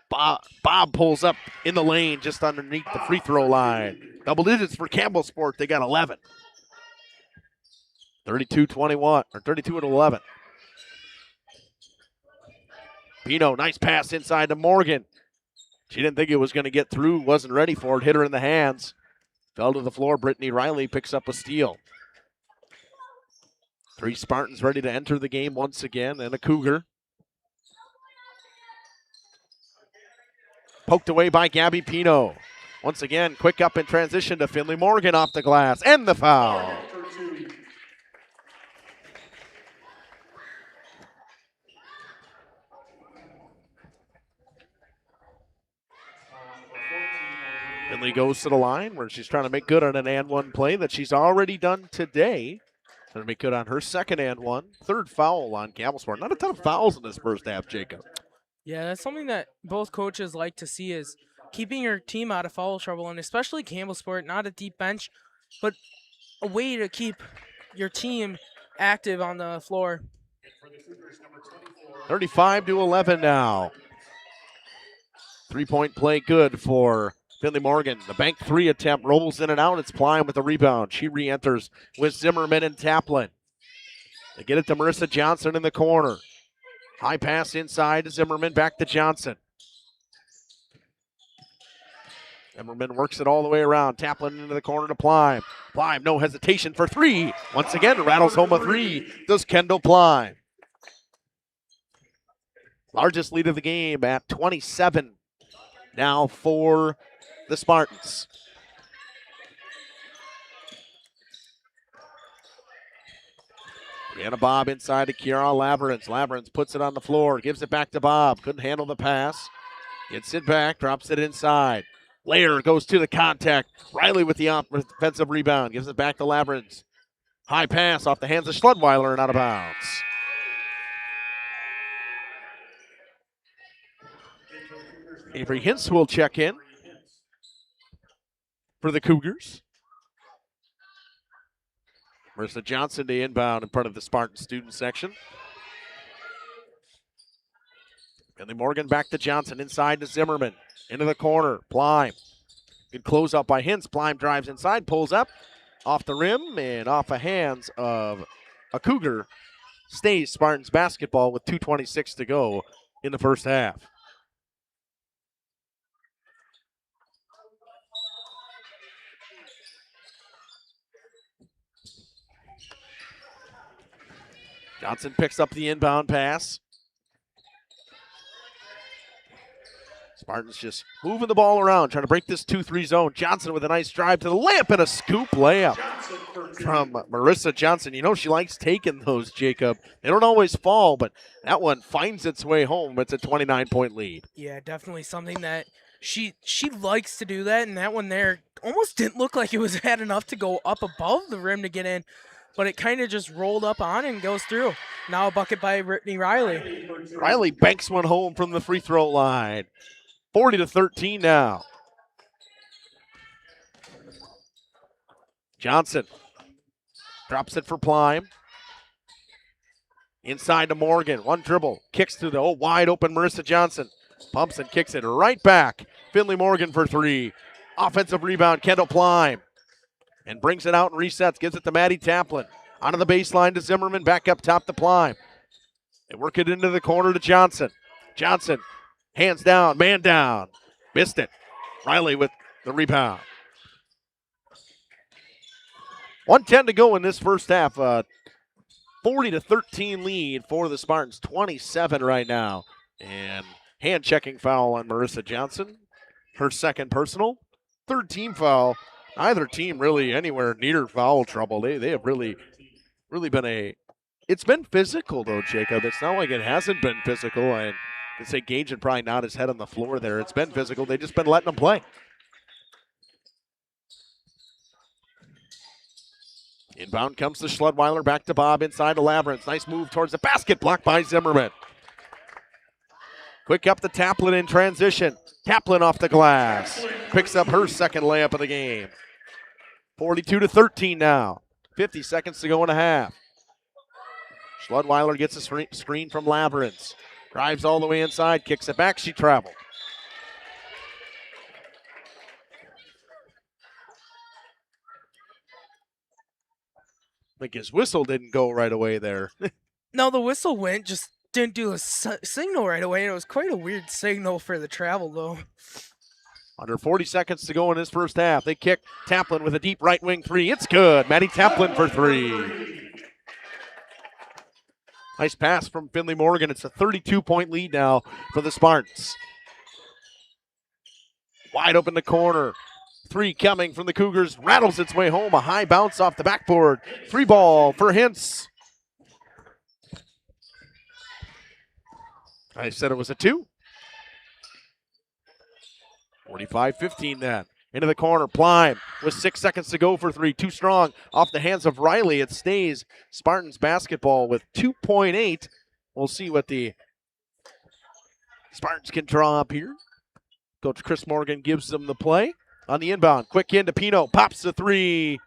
Bob pulls up in the lane just underneath the free throw line. Double digits for Campbellsport. They got 11. 32-21, or 32-11. Pino, nice pass inside to Morgan. She didn't think it was going to get through, wasn't ready for it, hit her in the hands. Fell to the floor. Brittany Riley picks up a steal. 3 Spartans ready to enter the game once again, and a Cougar. Poked away by Gabby Pino. Once again, quick up in transition to Finley Morgan off the glass, and the foul. Finley goes to the line where she's trying to make good on an and one play that she's already done today. Trying to make good on her second and one. Third foul on Campbellsport. Not a ton of fouls in this first half, Jacob. Yeah, that's something that both coaches like to see is keeping your team out of foul trouble, and especially Campbellsport, not a deep bench, but a way to keep your team active on the floor. 35-11 now. 3-point play good for Finley Morgan. The bank three attempt rolls in and out. It's Plime with the rebound. She re-enters with Zimmerman and Taplin. They get it to Marissa Johnson in the corner. High pass inside to Zimmerman, back to Johnson. Zimmerman works it all the way around. Taplin into the corner to Plime. Plime, no hesitation for three. Once again, rattles home a three. Does Kendall Plime. Largest lead of the game at 27 now for the Spartans. Brianna Bob inside to Kiara Labyrinth. Labyrinth puts it on the floor, gives it back to Bob. Couldn't handle the pass. Gets it back, drops it inside. Layer goes to the contact. Riley with the offensive rebound. Gives it back to Labyrinth. High pass off the hands of Schludweiler and out of bounds. Avery Hintz will check in for the Cougars. Marissa Johnson to inbound in front of the Spartan student section. Finley Morgan back to Johnson, inside to Zimmerman. Into the corner, Plime. Good close up by Hintz. Plime drives inside, pulls up, off the rim, and off the hands of a Cougar. Stays Spartans basketball with 2:26 to go in the first half. Johnson picks up the inbound pass. Spartans just moving the ball around, trying to break this 2-3 zone. Johnson with a nice drive to the layup and a scoop layup from Marissa Johnson. You know she likes taking those, Jacob. They don't always fall, but that one finds its way home. It's a 29-point lead. Yeah, definitely something that she likes to do that, and that one there almost didn't look like it was had enough to go up above the rim to get in, but it kind of just rolled up on and goes through. Now a bucket by Brittany Riley. Riley banks one home from the free throw line. 40-13 now. Johnson drops it for Plime. Inside to Morgan. One dribble. Kicks to the wide open Marissa Johnson. Pumps and kicks it right back. Finley Morgan for three. Offensive rebound, Kendall Plime. And brings it out and resets. Gives it to Maddie Taplin. Onto the baseline to Zimmerman. Back up top to Plime. They work it into the corner to Johnson. Johnson. Hands down, man down. Missed it. Riley with the rebound. 1:10 to go in this first half. 40-13 lead for the Spartans. 27 right now. And hand-checking foul on Marissa Johnson. Her second personal. Third team foul. Neither team really anywhere near foul trouble. They have really been a... It's been physical, though, Jacob. It's not like it hasn't been physical. And I can say Gage had probably not his head on the floor there. It's been physical. They've just been letting them play. Inbound comes to Schludweiler. Back to Bob inside the Labyrinth. Nice move towards the basket. Blocked by Zimmerman. Quick up to Taplin in transition. Taplin off the glass. Picks up her second layup of the game. 42-13 now. 50 seconds to go in a half. Schludweiler gets a screen from Labyrinth. Drives all the way inside, kicks it back, she traveled. I think his whistle didn't go right away there. No, the whistle went, just didn't do a signal right away, and it was quite a weird signal for the travel, though. Under 40 seconds to go in this first half. They kick Taplin with a deep right wing three. It's good. Maddie Taplin for three. Nice pass from Finley Morgan. It's a 32-point lead now for the Spartans. Wide open the corner. Three coming from the Cougars. Rattles its way home. A high bounce off the backboard. Free ball for Hintz. I said it was a two. 45-15 then. into the corner. Blythe with 6 seconds to go for three. Too strong off the hands of Riley. It stays Spartans basketball with 2.8. We'll see what the Spartans can draw up here. Coach Chris Morgan gives them the play on the inbound. Quick into Pino. Pops the three.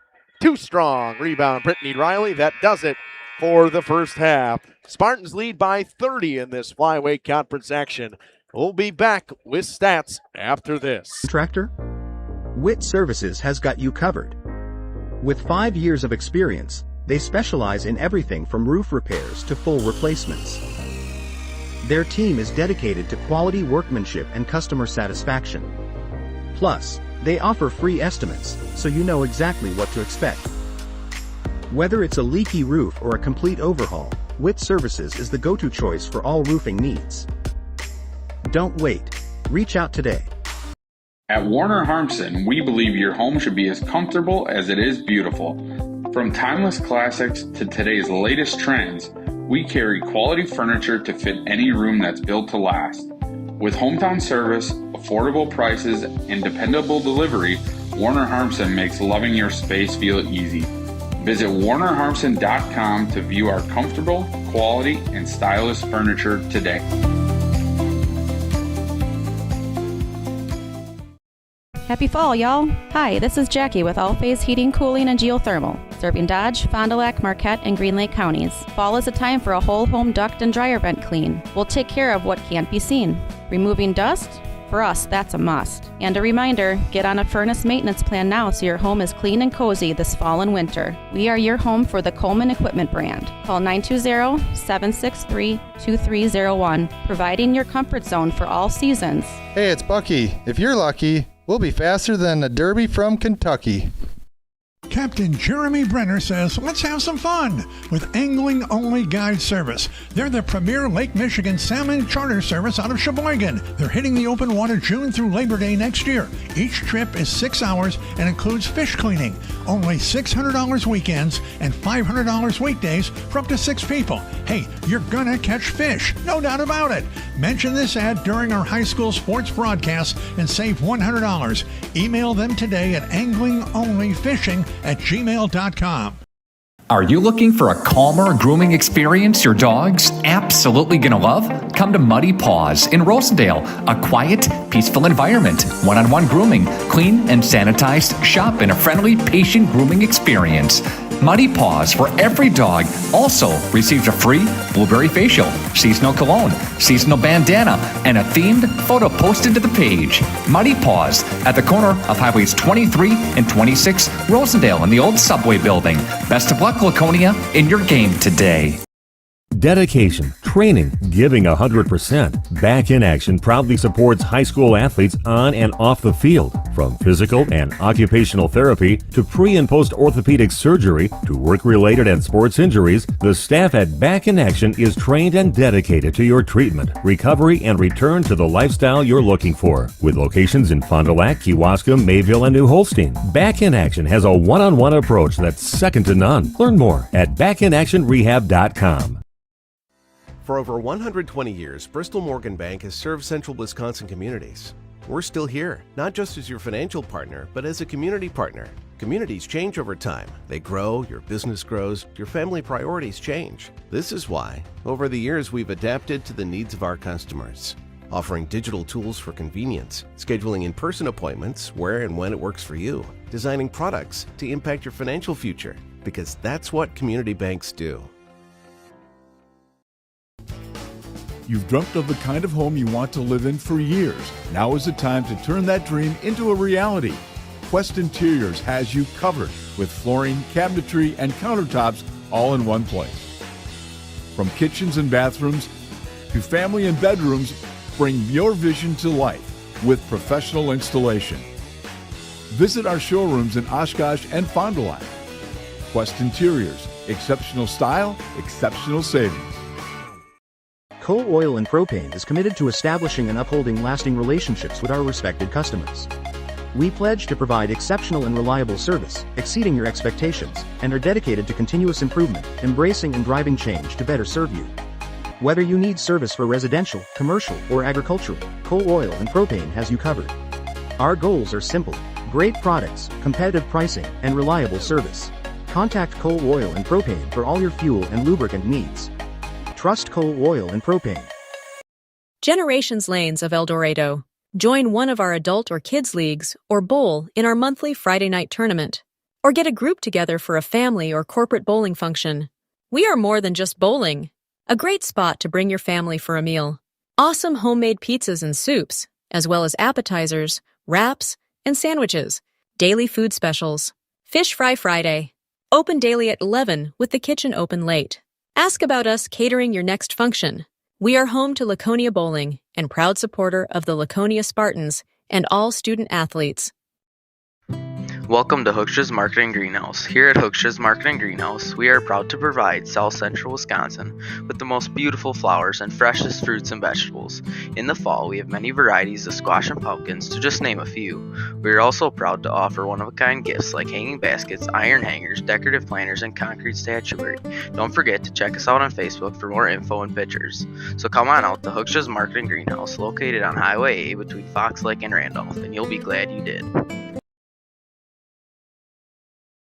Too strong. Rebound, Brittany Riley. That does it for the first half. Spartans lead by 30 in this flyweight conference action. We'll be back with stats after this. Contractor? Witt Services has got you covered. With 5 years of experience, they specialize in everything from roof repairs to full replacements. Their team is dedicated to quality workmanship and customer satisfaction. Plus, they offer free estimates, so you know exactly what to expect. Whether it's a leaky roof or a complete overhaul, Witt Services is the go-to choice for all roofing needs. Don't wait. Reach out today. At Warner Harmson, we believe your home should be as comfortable as it is beautiful. From timeless classics to today's latest trends, we carry quality furniture to fit any room that's built to last. With hometown service, affordable prices, and dependable delivery, Warner Harmson makes loving your space feel easy. Visit WarnerHarmson.com to view our comfortable, quality, and stylish furniture today. Happy fall, y'all. Hi, this is Jackie with All Phase Heating, Cooling, and Geothermal, serving Dodge, Fond du Lac, Marquette, and Green Lake counties. Fall is a time for a whole home duct and dryer vent clean. We'll take care of what can't be seen. Removing dust? For us, that's a must. And a reminder, get on a furnace maintenance plan now so your home is clean and cozy this fall and winter. We are your home for the Coleman Equipment brand. Call 920-763-2301, providing your comfort zone for all seasons. Hey, it's Bucky. If you're lucky, we'll be faster than a Derby from Kentucky. Captain Jeremy Brenner says, let's have some fun with Angling Only Guide Service. They're the premier Lake Michigan salmon charter service out of Sheboygan. They're hitting the open water June through Labor Day next year. Each trip is 6 hours and includes fish cleaning. Only $600 weekends and $500 weekdays for up to 6 people. Hey, you're gonna catch fish, no doubt about it. Mention this ad during our high school sports broadcast and save $100. Email them today at anglingonlyfishing@gmail.com. Are you looking for a calmer grooming experience your dog's absolutely gonna love? Come to Muddy Paws in Rosendale, a quiet, peaceful environment, one-on-one grooming, clean and sanitized shop in a friendly, patient grooming experience. Muddy Paws, where every dog also receives a free blueberry facial, seasonal cologne, seasonal bandana, and a themed photo posted to the page. Muddy Paws at the corner of Highways 23 and 26, Rosendale in the old Subway building. Best of luck, Laconia, in your game today. Dedication, training, giving 100%. Back in Action proudly supports high school athletes on and off the field. From physical and occupational therapy to pre- and post-orthopedic surgery to work-related and sports injuries, the staff at Back in Action is trained and dedicated to your treatment, recovery, and return to the lifestyle you're looking for. With locations in Fond du Lac, Kewaskum, Mayville, and New Holstein, Back in Action has a one-on-one approach that's second to none. Learn more at backinactionrehab.com. For over 120 years, Bristol Morgan Bank has served central Wisconsin communities. We're still here, not just as your financial partner, but as a community partner. Communities change over time. They grow, your business grows, your family priorities change. This is why, over the years, we've adapted to the needs of our customers, offering digital tools for convenience, scheduling in-person appointments where and when it works for you, designing products to impact your financial future, because that's what community banks do. You've dreamt of the kind of home you want to live in for years. Now is the time to turn that dream into a reality. Quest Interiors has you covered with flooring, cabinetry, and countertops all in one place. From kitchens and bathrooms to family and bedrooms, bring your vision to life with professional installation. Visit our showrooms in Oshkosh and Fond du Lac. Quest Interiors, exceptional style, exceptional savings. Coal Oil and Propane is committed to establishing and upholding lasting relationships with our respected customers. We pledge to provide exceptional and reliable service, exceeding your expectations, and are dedicated to continuous improvement, embracing and driving change to better serve you. Whether you need service for residential, commercial, or agricultural, Coal Oil and Propane has you covered. Our goals are simple: Great products, competitive pricing, and reliable service. Contact Coal Oil and Propane for all your fuel and lubricant needs. Trust Coal Oil and Propane. Generations Lanes of El Dorado. Join one of our adult or kids leagues or bowl in our monthly Friday night tournament. Or get a group together for a family or corporate bowling function. We are more than just bowling. A great spot to bring your family for a meal. Awesome homemade pizzas and soups, as well as appetizers, wraps, and sandwiches. Daily food specials. Fish Fry Friday. Open daily at 11 with the kitchen open late. Ask about us catering your next function. We are home to Laconia Bowling and proud supporter of the Laconia Spartans and all student athletes. Welcome to Hookstra's Marketing Greenhouse. Here at Hookstra's Marketing Greenhouse, we are proud to provide South Central Wisconsin with the most beautiful flowers and freshest fruits and vegetables. In the fall, we have many varieties of squash and pumpkins, to just name a few. We are also proud to offer one-of-a-kind gifts like hanging baskets, iron hangers, decorative planters, and concrete statuary. Don't forget to check us out on Facebook for more info and pictures. So come on out to Hookstra's Marketing Greenhouse, located on Highway A between Fox Lake and Randolph, and you'll be glad you did.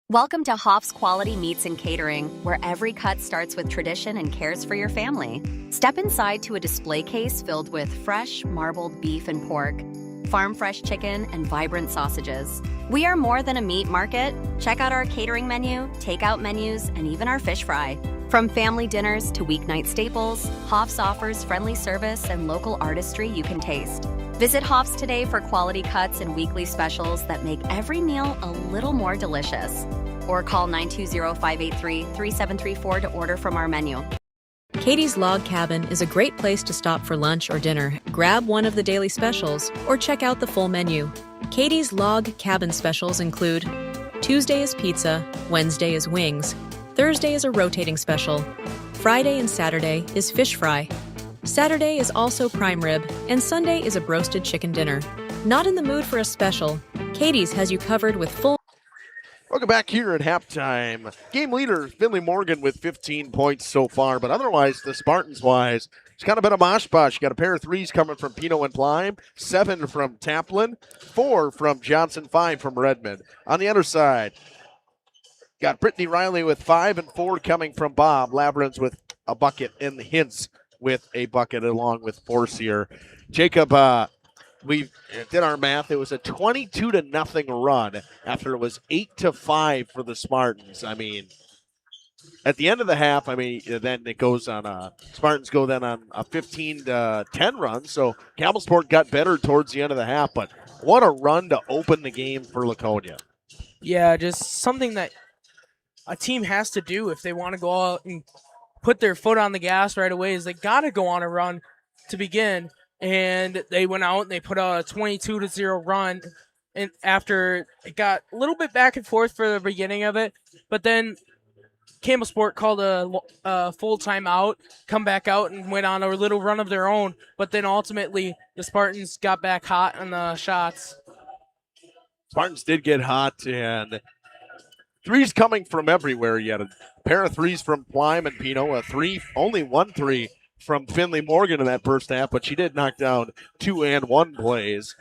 Welcome to Hoff's Quality Meats and Catering, where every cut starts with tradition and cares for your family. Step inside to a display case filled with fresh, marbled beef and pork, farm-fresh chicken, and vibrant sausages. We are more than a meat market. Check out our catering menu, takeout menus, and even our fish fry. From family dinners to weeknight staples, Hoff's offers friendly service and local artistry you can taste. Visit Hoff's today for quality cuts and weekly specials that make every meal a little more delicious. Or call 920-583-3734 to order from our menu. Katie's Log Cabin is a great place to stop for lunch or dinner. Grab one of the daily specials or check out the full menu. Katie's Log Cabin specials include Tuesday is pizza, Wednesday is wings, Thursday is a rotating special, Friday and Saturday is fish fry. Saturday is also prime rib, and Sunday is a broasted chicken dinner. Not in the mood for a special? Katie's has you covered with full... Welcome back here at halftime. Game leader, Finley Morgan, with 15 points so far, but otherwise, the Spartans-wise, it's kind of been a mosh-posh. You got a pair of threes coming from Pino and Plime, 7 from Taplin, 4 from Johnson, 5 from Redmond. On the other side, got Brittany Riley with 5 and 4 coming from Bob. Labyrinths with a bucket, and the Hints with a bucket along with Forcier. Jacob, we did our math. It was a 22-0 run after it was 8-5 for the Spartans. I mean, at the end of the half, then it goes on Spartans go then on a 15-10 run. So Campbellsport got better towards the end of the half, but what a run to open the game for Laconia. Yeah, just something that a team has to do if they want to go out and put their foot on the gas right away is they got to go on a run to begin. And they went out and they put out a 22-0 run. And after it got a little bit back and forth for the beginning of it, but then Campbellsport called a full timeout, come back out and went on a little run of their own. But then ultimately the Spartans got back hot on the shots. Spartans did get hot, and threes coming from everywhere. You had a pair of threes from Plime and Pino, only 1 3 from Finley Morgan in that first half, but she did knock down 2 and 1 plays.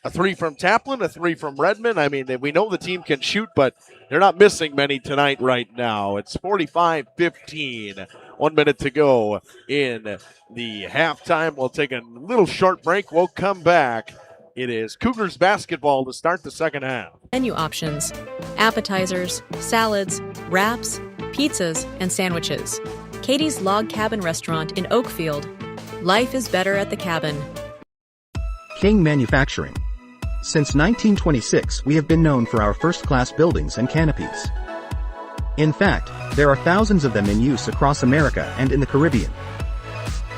A 3 from Taplin, a 3 from Redmond. I mean, we know the team can shoot, but they're not missing many tonight right now. It's 45-15. 1 minute to go in the halftime. We'll take a little short break. We'll come back. It is Cougars basketball to start the second half. Menu options, appetizers, salads, wraps, pizzas, and sandwiches. Katie's Log Cabin Restaurant in Oakfield. Life is better at the cabin. King Manufacturing. Since 1926, we have been known for our first-class buildings and canopies. In fact, there are thousands of them in use across America and in the Caribbean.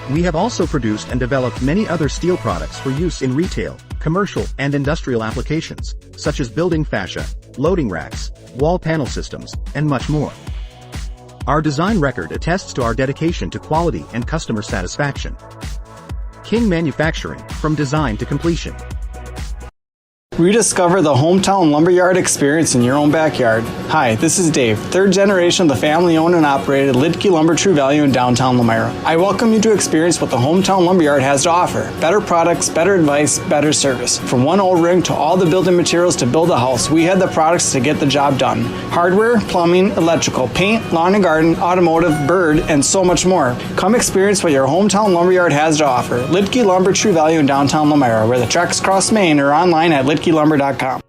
We have also produced and developed many other steel products for use in retail, commercial, and industrial applications, such as building fascia, loading racks, wall panel systems, and much more. Our design record attests to our dedication to quality and customer satisfaction. King Manufacturing, from design to completion. Rediscover the hometown lumberyard experience in your own backyard. Hi, this is Dave, third generation of the family-owned and operated Lidke Lumber True Value in downtown Lamira. I welcome you to experience what the hometown lumberyard has to offer. Better products, better advice, better service. From one old ring to all the building materials to build a house, we have the products to get the job done. Hardware, plumbing, electrical, paint, lawn and garden, automotive, bird, and so much more. Come experience what your hometown lumberyard has to offer. Lidke Lumber True Value in downtown Lamira, where the tracks cross Main, or online at lidkelumber.com.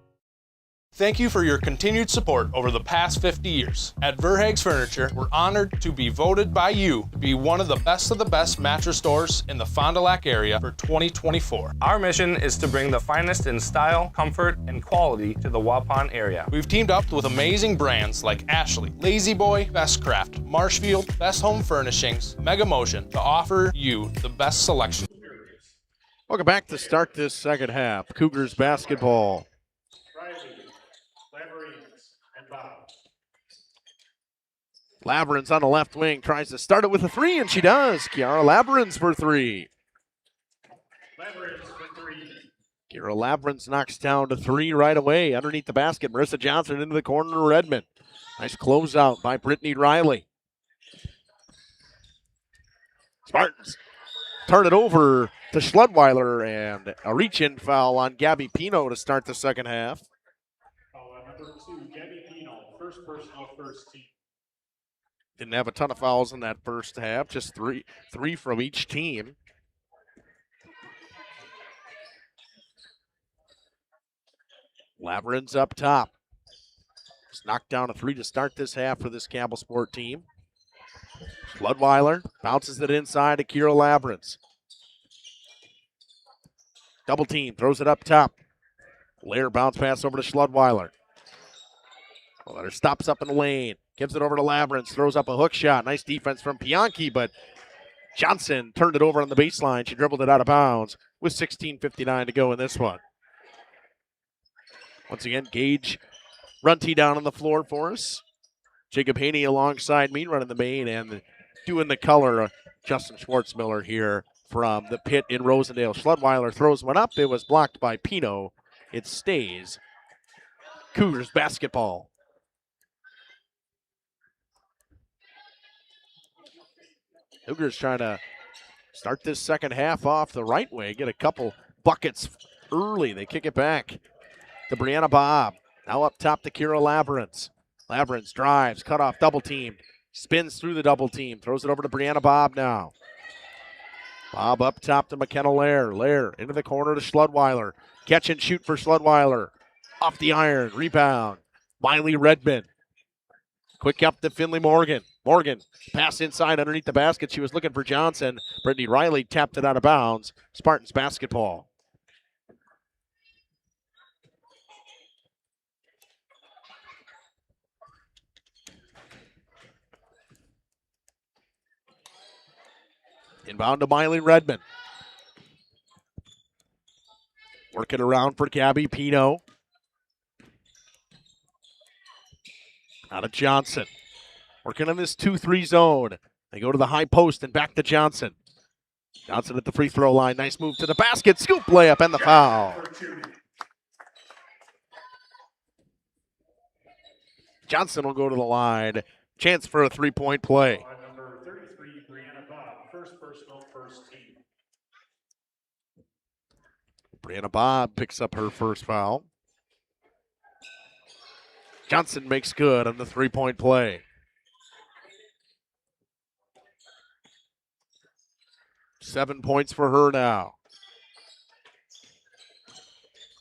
Thank you for your continued support over the past 50 years. At Verhaeg's Furniture, we're honored to be voted by you to be one of the best mattress stores in the Fond du Lac area for 2024. Our mission is to bring the finest in style, comfort, and quality to the Waupun area. We've teamed up with amazing brands like Ashley, Lazy Boy, Best Craft, Marshfield, Best Home Furnishings, Mega Motion to offer you the best selection. Welcome back to start this second half. Cougars basketball. Labyrinth's on the left wing, tries to start it with a three, and she does. Kiara Labyrinth for three. Kiara Labyrinth knocks down to three right away. Underneath the basket, Marissa Johnson into the corner to Redmond. Nice closeout by Brittany Riley. Spartans turn it over to Schludweiler, and a reach-in foul on Gabby Pino to start the second half. Number 2, Gabby Pino, first personal, first team. Didn't have a ton of fouls in that first half, just three from each team. Labyrinth's up top. Just knocked down a three to start this half for this Campbellsport team. Schludweiler bounces it inside to Kira Labyrinth. Double team, throws it up top. Lair bounce pass over to Schludweiler. Schludweiler stops up in the lane. Gives it over to Labyrinth, throws up a hook shot. Nice defense from Bianchi, but Johnson turned it over on the baseline. She dribbled it out of bounds with 16:59 to go in this one. Once again, Gage Runty down on the floor for us. Jacob Haney alongside me running the main and doing the color. Justin Schwartzmiller here from the pit in Rosendale. Schludweiler throws one up. It was blocked by Pino. It stays Cougars basketball. Cougars trying to start this second half off the right way, get a couple buckets early. They kick it back to Brianna Bob. Now up top to Kira Labyrinth. Labyrinth drives, cut off, double team, spins through the double team, throws it over to Brianna Bob now. Bob up top to McKenna Lair. Lair into the corner to Schludweiler. Catch and shoot for Schludweiler. Off the iron, rebound. Miley Redmond. Quick up to Finley Morgan. Morgan, pass inside underneath the basket. She was looking for Johnson. Brittany Riley tapped it out of bounds. Spartans basketball. Inbound to Miley Redmond. Working around for Gabby Pino. Out of Johnson. Working on this 2-3 zone. They go to the high post and back to Johnson. Johnson at the free throw line. Nice move to the basket. Scoop layup and the foul. Johnson will go to the line. Chance for a three-point play. Number 33, Brianna Bob, first personal, first team. Brianna Bob picks up her first foul. Johnson makes good on the three-point play. 7 points for her now.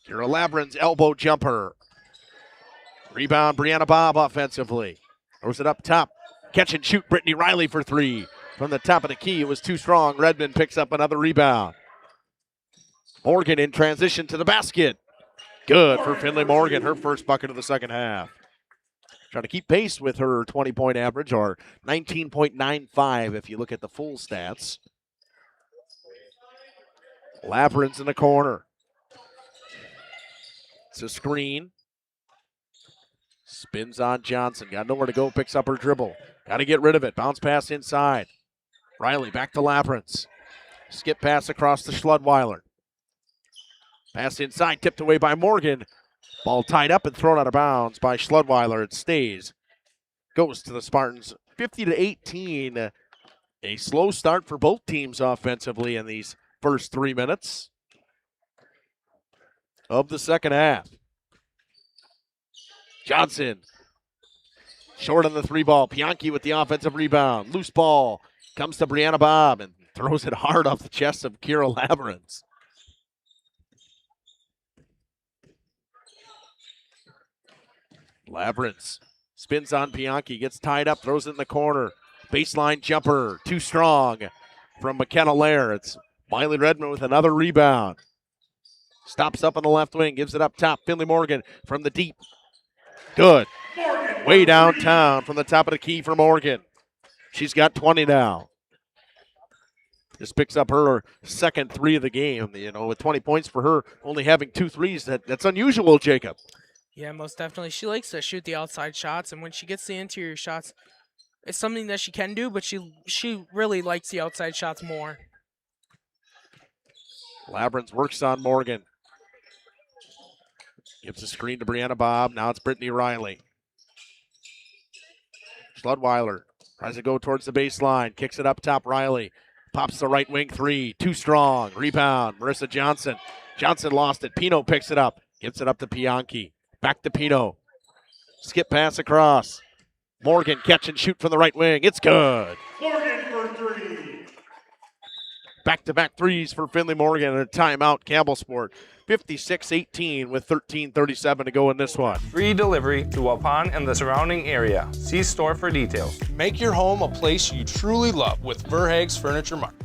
Kira Labyrinth's elbow jumper. Rebound, Brianna Bob offensively. Throws it up top. Catch and shoot, Brittany Riley for three. From the top of the key, it was too strong. Redmond picks up another rebound. Morgan in transition to the basket. Good for Finley Morgan, her first bucket of the second half. Trying to keep pace with her 20-point average, or 19.95 if you look at the full stats. Labyrinth's in the corner. It's a screen. Spins on Johnson. Got nowhere to go, picks up her dribble. Got to get rid of it. Bounce pass inside. Riley back to Labyrinth. Skip pass across to Schludweiler. Pass inside, tipped away by Morgan. Ball tied up and thrown out of bounds by Schludweiler. It stays. Goes to the Spartans 50-18. A slow start for both teams offensively in these first 3 minutes of the second half. Johnson, short on the 3 ball. Pianki with the offensive rebound. Loose ball comes to Brianna Bob and throws it hard off the chest of Kira Labyrinth. Labyrinth spins on Pianki, gets tied up, throws it in the corner. Baseline jumper, too strong from McKenna Lair. It's Miley Redmond with another rebound. Stops up on the left wing, gives it up top. Finley Morgan from the deep. Good. Way downtown from the top of the key for Morgan. She's got 20 now. This picks up her second 3 of the game. With 20 points for her, only having 2 threes. That's unusual, Jacob. Yeah, most definitely. She likes to shoot the outside shots, and when she gets the interior shots, it's something that she can do, but she really likes the outside shots more. Labyrinth works on Morgan. Gives a screen to Brianna Bob. Now it's Brittany Riley. Schludweiler tries to go towards the baseline. Kicks it up top. Riley pops the right wing 3. Too strong. Rebound. Marissa Johnson. Johnson lost it. Pino picks it up. Gives it up to Pianki. Back to Pino. Skip pass across. Morgan catch and shoot from the right wing. It's good. Morgan for 3. Back-to-back threes for Finley Morgan and a timeout, Campbellsport. 56-18 with 13:37 to go in this one. Free delivery to Waupun and the surrounding area. See store for details. Make your home a place you truly love with Verhaeg's Furniture Mart.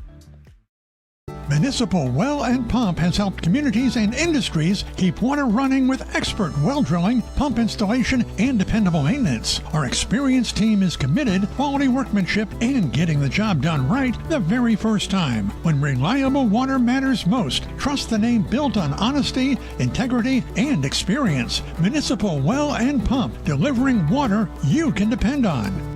Municipal Well and Pump has helped communities and industries keep water running with expert well drilling, pump installation, and dependable maintenance. Our experienced team is committed, quality workmanship, and getting the job done right the very first time. When reliable water matters most, trust the name built on honesty, integrity, and experience. Municipal Well and Pump, delivering water you can depend on.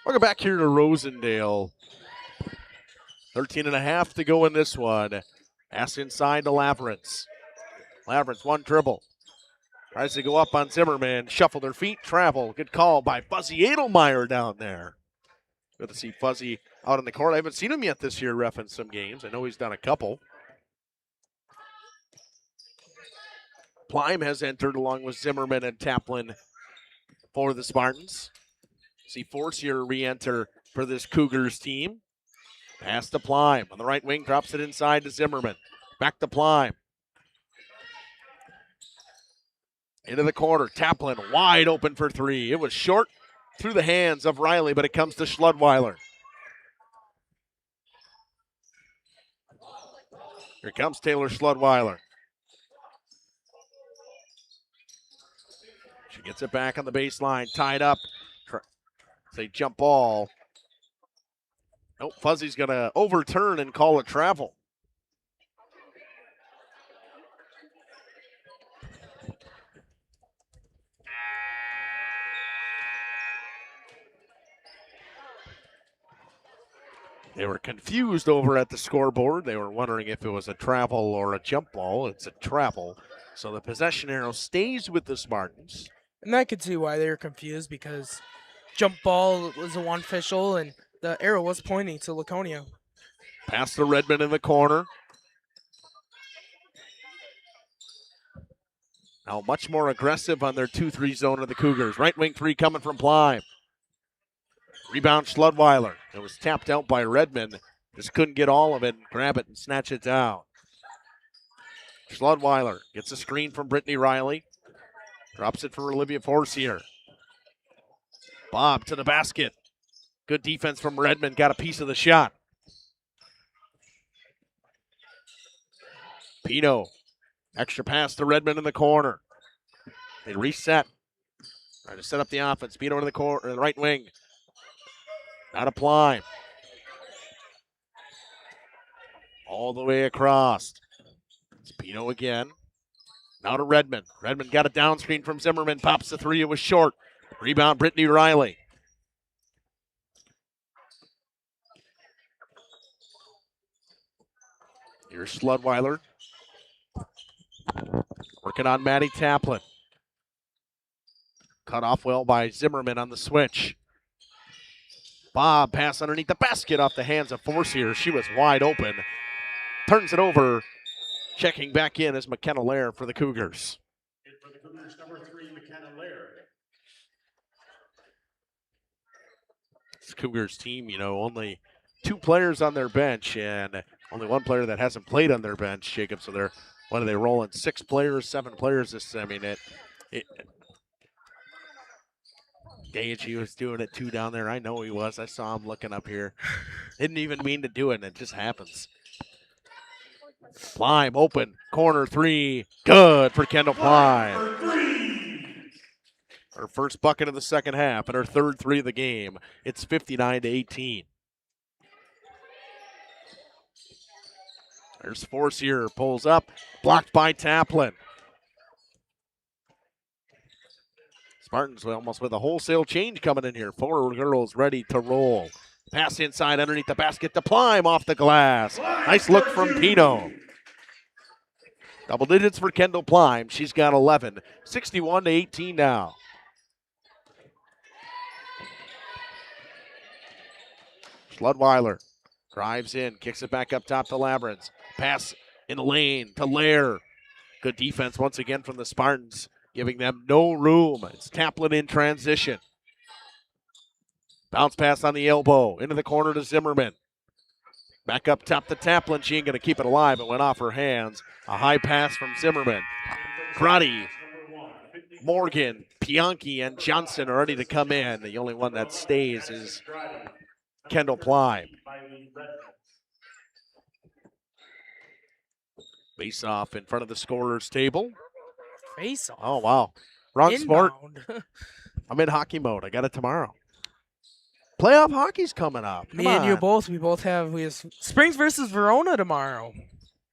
Welcome back here to Rosendale. 13.5 to go in this one. Pass inside to Labyrinth. Labyrinth, 1 dribble. Tries to go up on Zimmerman. Shuffled her feet. Travel. Good call by Fuzzy Edelmeyer down there. Good to see Fuzzy out on the court. I haven't seen him yet this year ref in some games. I know he's done a couple. Plime has entered along with Zimmerman and Taplin for the Spartans. See Forcier re-enter for this Cougars team. Pass to Plime. On the right wing, drops it inside to Zimmerman. Back to Plime. Into the corner. Taplin wide open for 3. It was short through the hands of Riley, but it comes to Schludweiler. Here comes Taylor Schludweiler. She gets it back on the baseline. Tied up. Say jump ball. Nope, Fuzzy's going to overturn and call it travel. They were confused over at the scoreboard. They were wondering if it was a travel or a jump ball. It's a travel. So the possession arrow stays with the Spartans. And I could see why they were confused, because jump ball was a one official and the arrow was pointing to Laconia. Pass to Redmond in the corner. Now much more aggressive on their 2-3 zone of the Cougars. Right wing 3 coming from Plime. Rebound Schludweiler. It was tapped out by Redmond. Just couldn't get all of it and grab it and snatch it down. Schludweiler gets a screen from Brittany Riley. Drops it for Olivia Forcier. Bob to the basket. Good defense from Redmond, got a piece of the shot. Pino, extra pass to Redmond in the corner. They reset. Trying to set up the offense. Pino in the corner, the right wing. Not apply. All the way across. It's Pino again. Now to Redmond. Redmond got a down screen from Zimmerman. Pops the three. It was short. Rebound, Brittany Riley. Here's Schludweiler. Working on Maddie Taplin. Cut off well by Zimmerman on the switch. Bob pass underneath the basket off the hands of Forcier. She was wide open. Turns it over. Checking back in is McKenna Lair for the Cougars. For the Cougars, number 3, McKenna Lair. This Cougars team, only 2 players on their bench and only 1 player that hasn't played on their bench, Jacob. So they're, what are they rolling? 6 players, 7 players this, Gage, he was doing it too down there. I know he was. I saw him looking up here. Didn't even mean to do it, and it just happens. Plime open, corner 3, good for Kendall Plime. Her first bucket of the second half and her third 3 of the game. It's 59-18. There's Forcier, pulls up, blocked by Taplin. Spartans almost with a wholesale change coming in here. 4 girls ready to roll. Pass inside underneath the basket to Plime off the glass. Nice look from Pino. Double digits for Kendall Plime. She's got 11. 61-18 now. Schludweiler drives in, kicks it back up top to Labyrinth. Pass in the lane to Lair. Good defense once again from the Spartans, giving them no room. It's Taplin in transition. Bounce pass on the elbow, into the corner to Zimmerman. Back up top to Taplin. She ain't going to keep it alive. It went off her hands. A high pass from Zimmerman. Crotty, Morgan, Bianchi, and Johnson are ready to come in. The only one that stays is Kendall Plime. Face off in front of the scorer's table. Face off. Oh, wow. Wrong Inbound. sport. I'm in hockey mode. I got it tomorrow. Playoff hockey's coming up. Me and you both. We have Springs versus Verona tomorrow.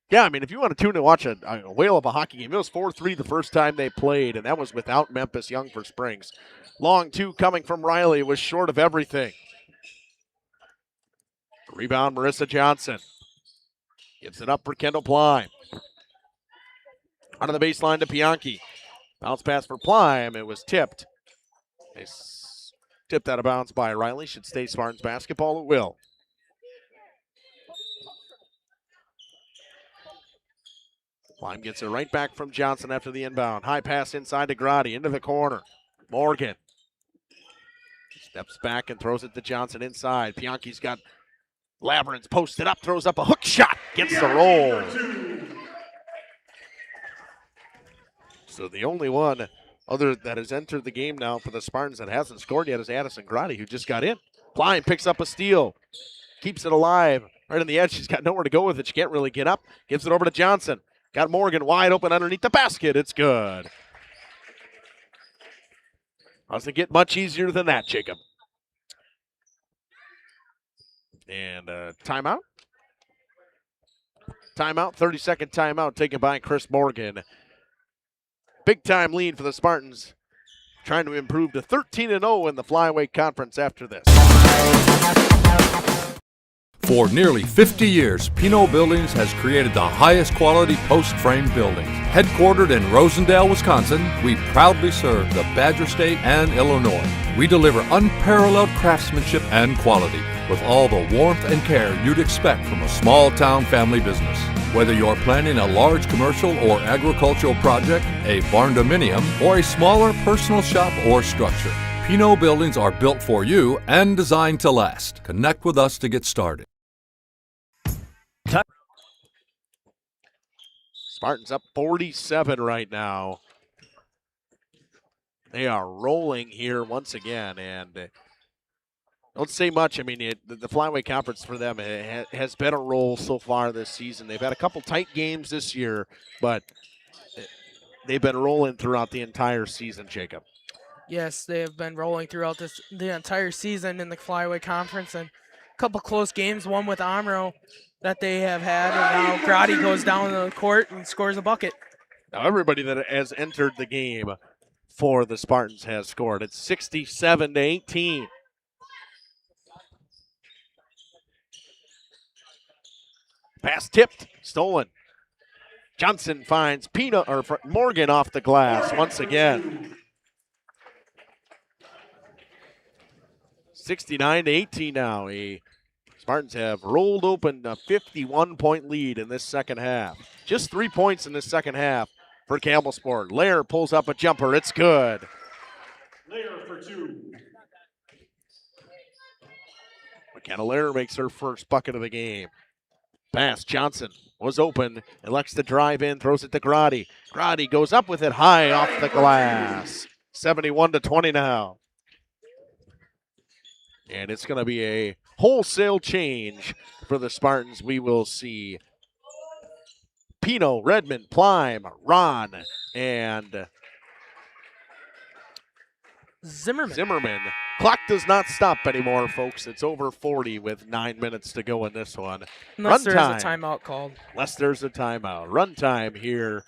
Yeah, if you want to tune and watch a whale of a hockey game, it was 4-3 the first time they played, and that was without Memphis Young for Springs. Long 2 coming from Riley was short of everything. Rebound, Marissa Johnson. Gives it up for Kendall Plime. Out of the baseline to Bianchi. Bounce pass for Plime. It was tipped. They tipped out of bounds by Riley. Should stay Spartans basketball. It will. Plime gets it right back from Johnson after the inbound. High pass inside to Grotti. Into the corner. Morgan. Steps back and throws it to Johnson inside. Bianchi's got Labyrinth posted up. Throws up a hook shot. Gets the roll. So the only one other that has entered the game now for the Spartans that hasn't scored yet is Addison Grotti, who just got in. Plime picks up a steal. Keeps it alive. Right on the edge. She's got nowhere to go with it. She can't really get up. Gives it over to Johnson. Got Morgan wide open underneath the basket. It's good. Doesn't get much easier than that, Jacob. And timeout. Timeout, 30-second timeout taken by Chris Morgan. Big time lead for the Spartans. Trying to improve to 13-0 in the flyweight conference after this. For nearly 50 years, Pino Buildings has created the highest quality post-frame buildings. Headquartered in Rosendale, Wisconsin, we proudly serve the Badger State and Illinois. We deliver unparalleled craftsmanship and quality with all the warmth and care you'd expect from a small-town family business. Whether you're planning a large commercial or agricultural project, a barn-dominium, or a smaller personal shop or structure, Pino Buildings are built for you and designed to last. Connect with us to get started. Spartans up 47 right now. They are rolling here once again, and Don't say much. I mean, the Flyweight Conference for them has been a roll so far this season. They've had a couple tight games this year, but they've been rolling throughout the entire season, Jacob. Yes, they have been rolling throughout the entire season in the Flyweight Conference, and a couple close games, one with Amro that they have had, and now Grotti goes down the court and scores a bucket. Now everybody that has entered the game for the Spartans has scored. It's 67-18. Pass tipped, stolen. Johnson finds Morgan off the glass once again. 69-18 now. Spartans have rolled open a 51-point lead in this second half. Just 3 points in this second half for Campbellsport. Lair pulls up a jumper. It's good. Lair for 2. McKenna Lair makes her first bucket of the game. Pass, Johnson was open, elects to drive in, throws it to Grotti. Grotti goes up with it high off the glass. 71-20 now. And it's going to be a wholesale change for the Spartans. We will see Pino, Redmond, Plime, Ron, and Zimmerman. Clock does not stop anymore, folks. It's over 40 with 9 minutes to go in this one. Unless there's a timeout called. Unless there's a timeout. Run time here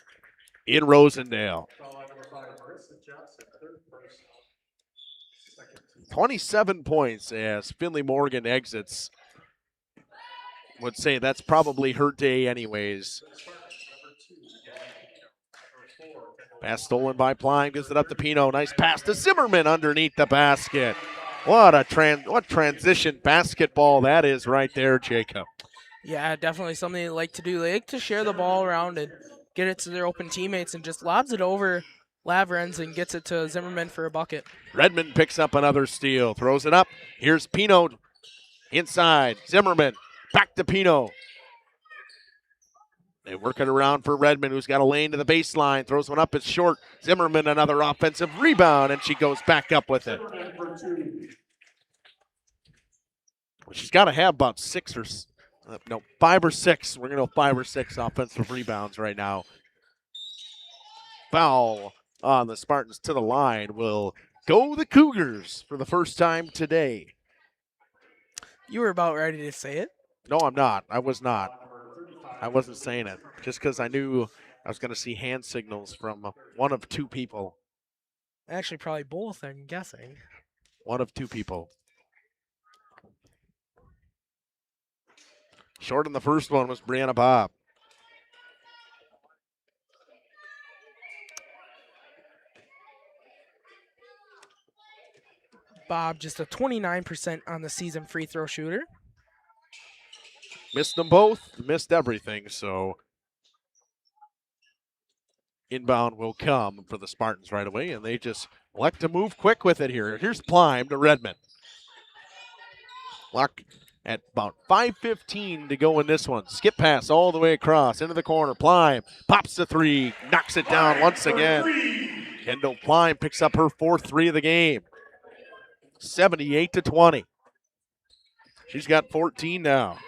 in Rosendale. 27 points as Finley Morgan exits. Would say that's probably her day anyways. Pass stolen by Plime, gives it up to Pino. Nice pass to Zimmerman underneath the basket. What transition basketball that is right there, Jacob. Yeah, definitely something they like to do. They like to share the ball around and get it to their open teammates and just lobs it over Lavrens and gets it to Zimmerman for a bucket. Redmond picks up another steal, throws it up. Here's Pino inside. Zimmerman back to Pino. They work it around for Redmond, who's got a lane to the baseline. Throws one up, it's short. Zimmerman, another offensive rebound, and she goes back up with it. She's got to have about 5 or 6. We're going to go 5 or 6 offensive rebounds right now. Foul on the Spartans to the line will go the Cougars for the first time today. You were about ready to say it. No, I'm not. I was not. I wasn't saying it just because I knew I was going to see hand signals from one of 2 people. Actually, probably both, I'm guessing. One of 2 people. Short in the first one was Brianna Bob. Bob, just a 29% on the season free throw shooter. Missed them both, missed everything, so inbound will come for the Spartans right away, and they just elect to move quick with it here. Here's Plime to Redmond. Clock at about 5:15 to go in this one. Skip pass all the way across into the corner. Plime pops the 3, knocks it down once again. Kendall Plime picks up her 4th 3 of the game. 78-20. She's got 14 now.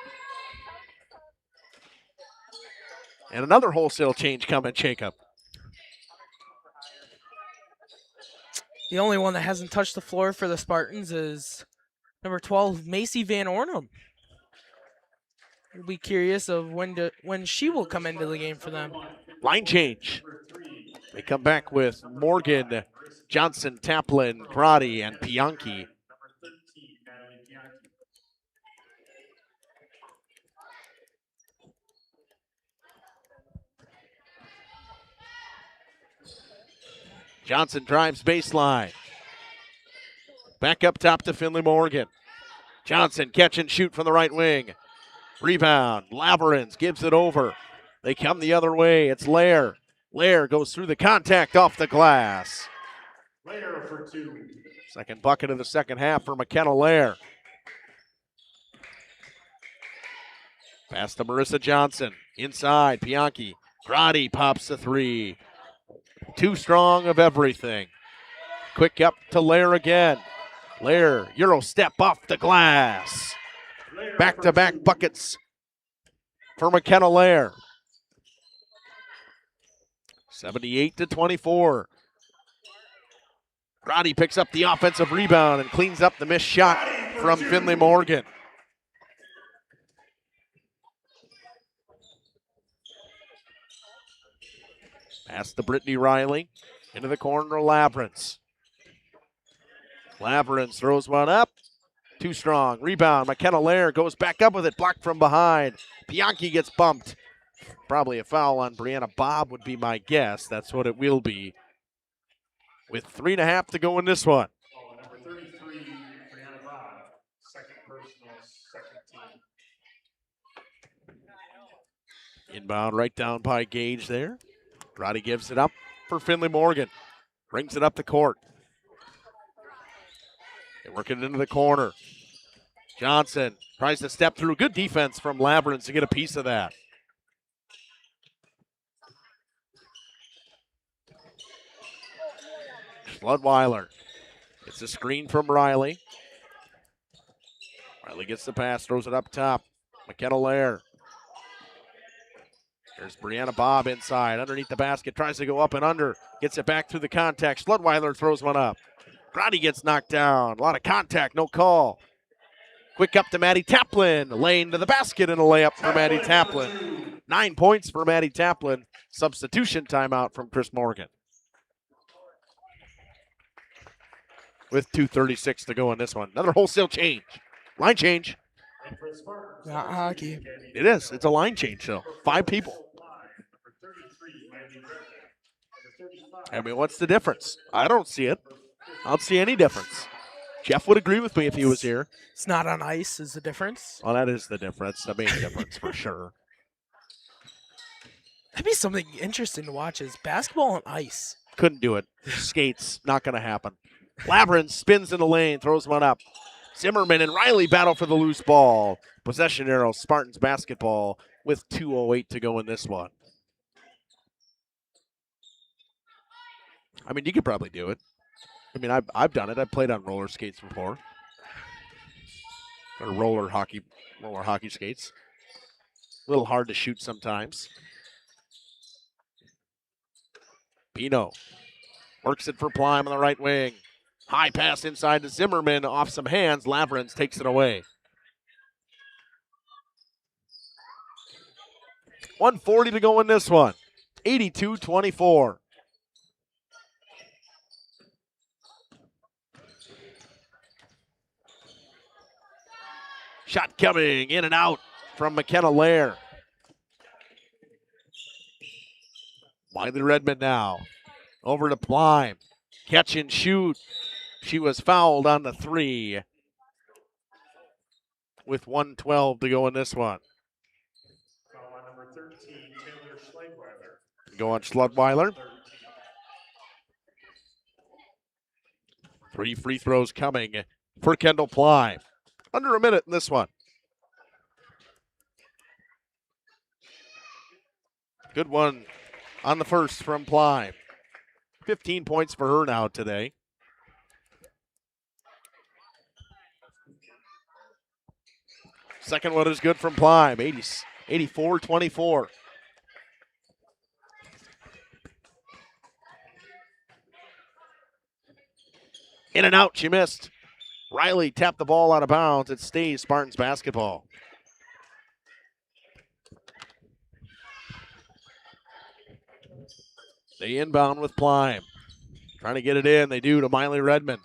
And another wholesale change coming, Jacob. The only one that hasn't touched the floor for the Spartans is number 12, Macy Van Ornum. We'll be curious of when she will come into the game for them. Line change. They come back with Morgan, Johnson, Taplin, Grotti, and Bianchi. Johnson drives baseline. Back up top to Finley Morgan. Johnson catch and shoot from the right wing. Rebound. Laverens gives it over. They come the other way. It's Lair. Lair goes through the contact off the glass. Lair for 2. Second bucket of the second half for McKenna Lair. Pass to Marissa Johnson. Inside, Bianchi. Grotti pops the 3. Too strong of everything. Quick up to Lair again. Lair, Euro step off the glass. Back-to-back buckets for McKenna Lair. 78-24. Roddy picks up the offensive rebound and cleans up the missed shot from Finley Morgan. Pass to Brittany Riley. Into the corner, Labyrinths. Labyrinths throws one up. Too strong. Rebound. McKenna Lair goes back up with it. Blocked from behind. Bianchi gets bumped. Probably a foul on Brianna Bob would be my guess. That's what it will be. With 3.5 to go in this one. Number 33, Brianna Bob, second personal, second team. Inbound right down by Gage there. Roddy gives it up for Finley Morgan. Brings it up the court. They work it into the corner. Johnson tries to step through. Good defense from Labyrinth to get a piece of that. Schludweiler. It's a screen from Riley. Riley gets the pass, throws it up top. McKenna Lair. There's Brianna Bob inside, underneath the basket, tries to go up and under. Gets it back through the contact. Schludweiler throws one up. Roddy gets knocked down. A lot of contact, no call. Quick up to Maddie Taplin. Lane to the basket and a layup for Maddie Taplin. 9 points for Maddie Taplin. Substitution timeout from Chris Morgan. With 2:36 to go in this one. Another wholesale change. Line change. Not hockey. It is. It's a line change, though. 5 people. I mean, what's the difference? I don't see it. I don't see any difference. Jeff would agree with me if he was here. It's not on ice is the difference. Well, that is the difference. The main difference for sure. That'd be something interesting to watch is basketball on ice. Couldn't do it. Skates, not going to happen. Labyrinth spins in the lane, throws one up. Zimmerman and Riley battle for the loose ball. Possession arrow, Spartans basketball with 2:08 to go in this one. I mean, you could probably do it. I mean, I've done it. I've played on roller skates before. Or roller hockey skates. A little hard to shoot sometimes. Pino works it for Plime on the right wing. High pass inside to Zimmerman off some hands. Labyrinth takes it away. 1:40 to go in this one. 82-24. Shot coming in and out from McKenna Lair. Wiley Redmond now. Over to Plime. Catch and shoot. She was fouled on the 3. With 1:12 to go in this one. Foul on number 13, Taylor Schludweiler. Go on Schludweiler. 3 free throws coming for Kendall Plime. Under a minute in this one. Good one on the first from Plime. 15 points for her now today. Second one is good from Plime. 84-24. In and out, she missed. Riley tapped the ball out of bounds. It stays Spartans basketball. They inbound with Plime. Trying to get it in. They do to Miley Redmond.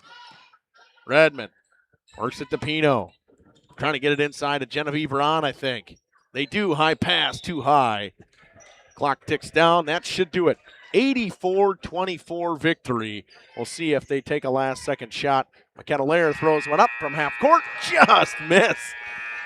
Redmond works it to Pino. Trying to get it inside to Genevieve Ron, I think. They do. High pass, too high. Clock ticks down. That should do it. 84-24 victory. We'll see if they take a last-second shot. McKenna Lair throws one up from half court. Just miss.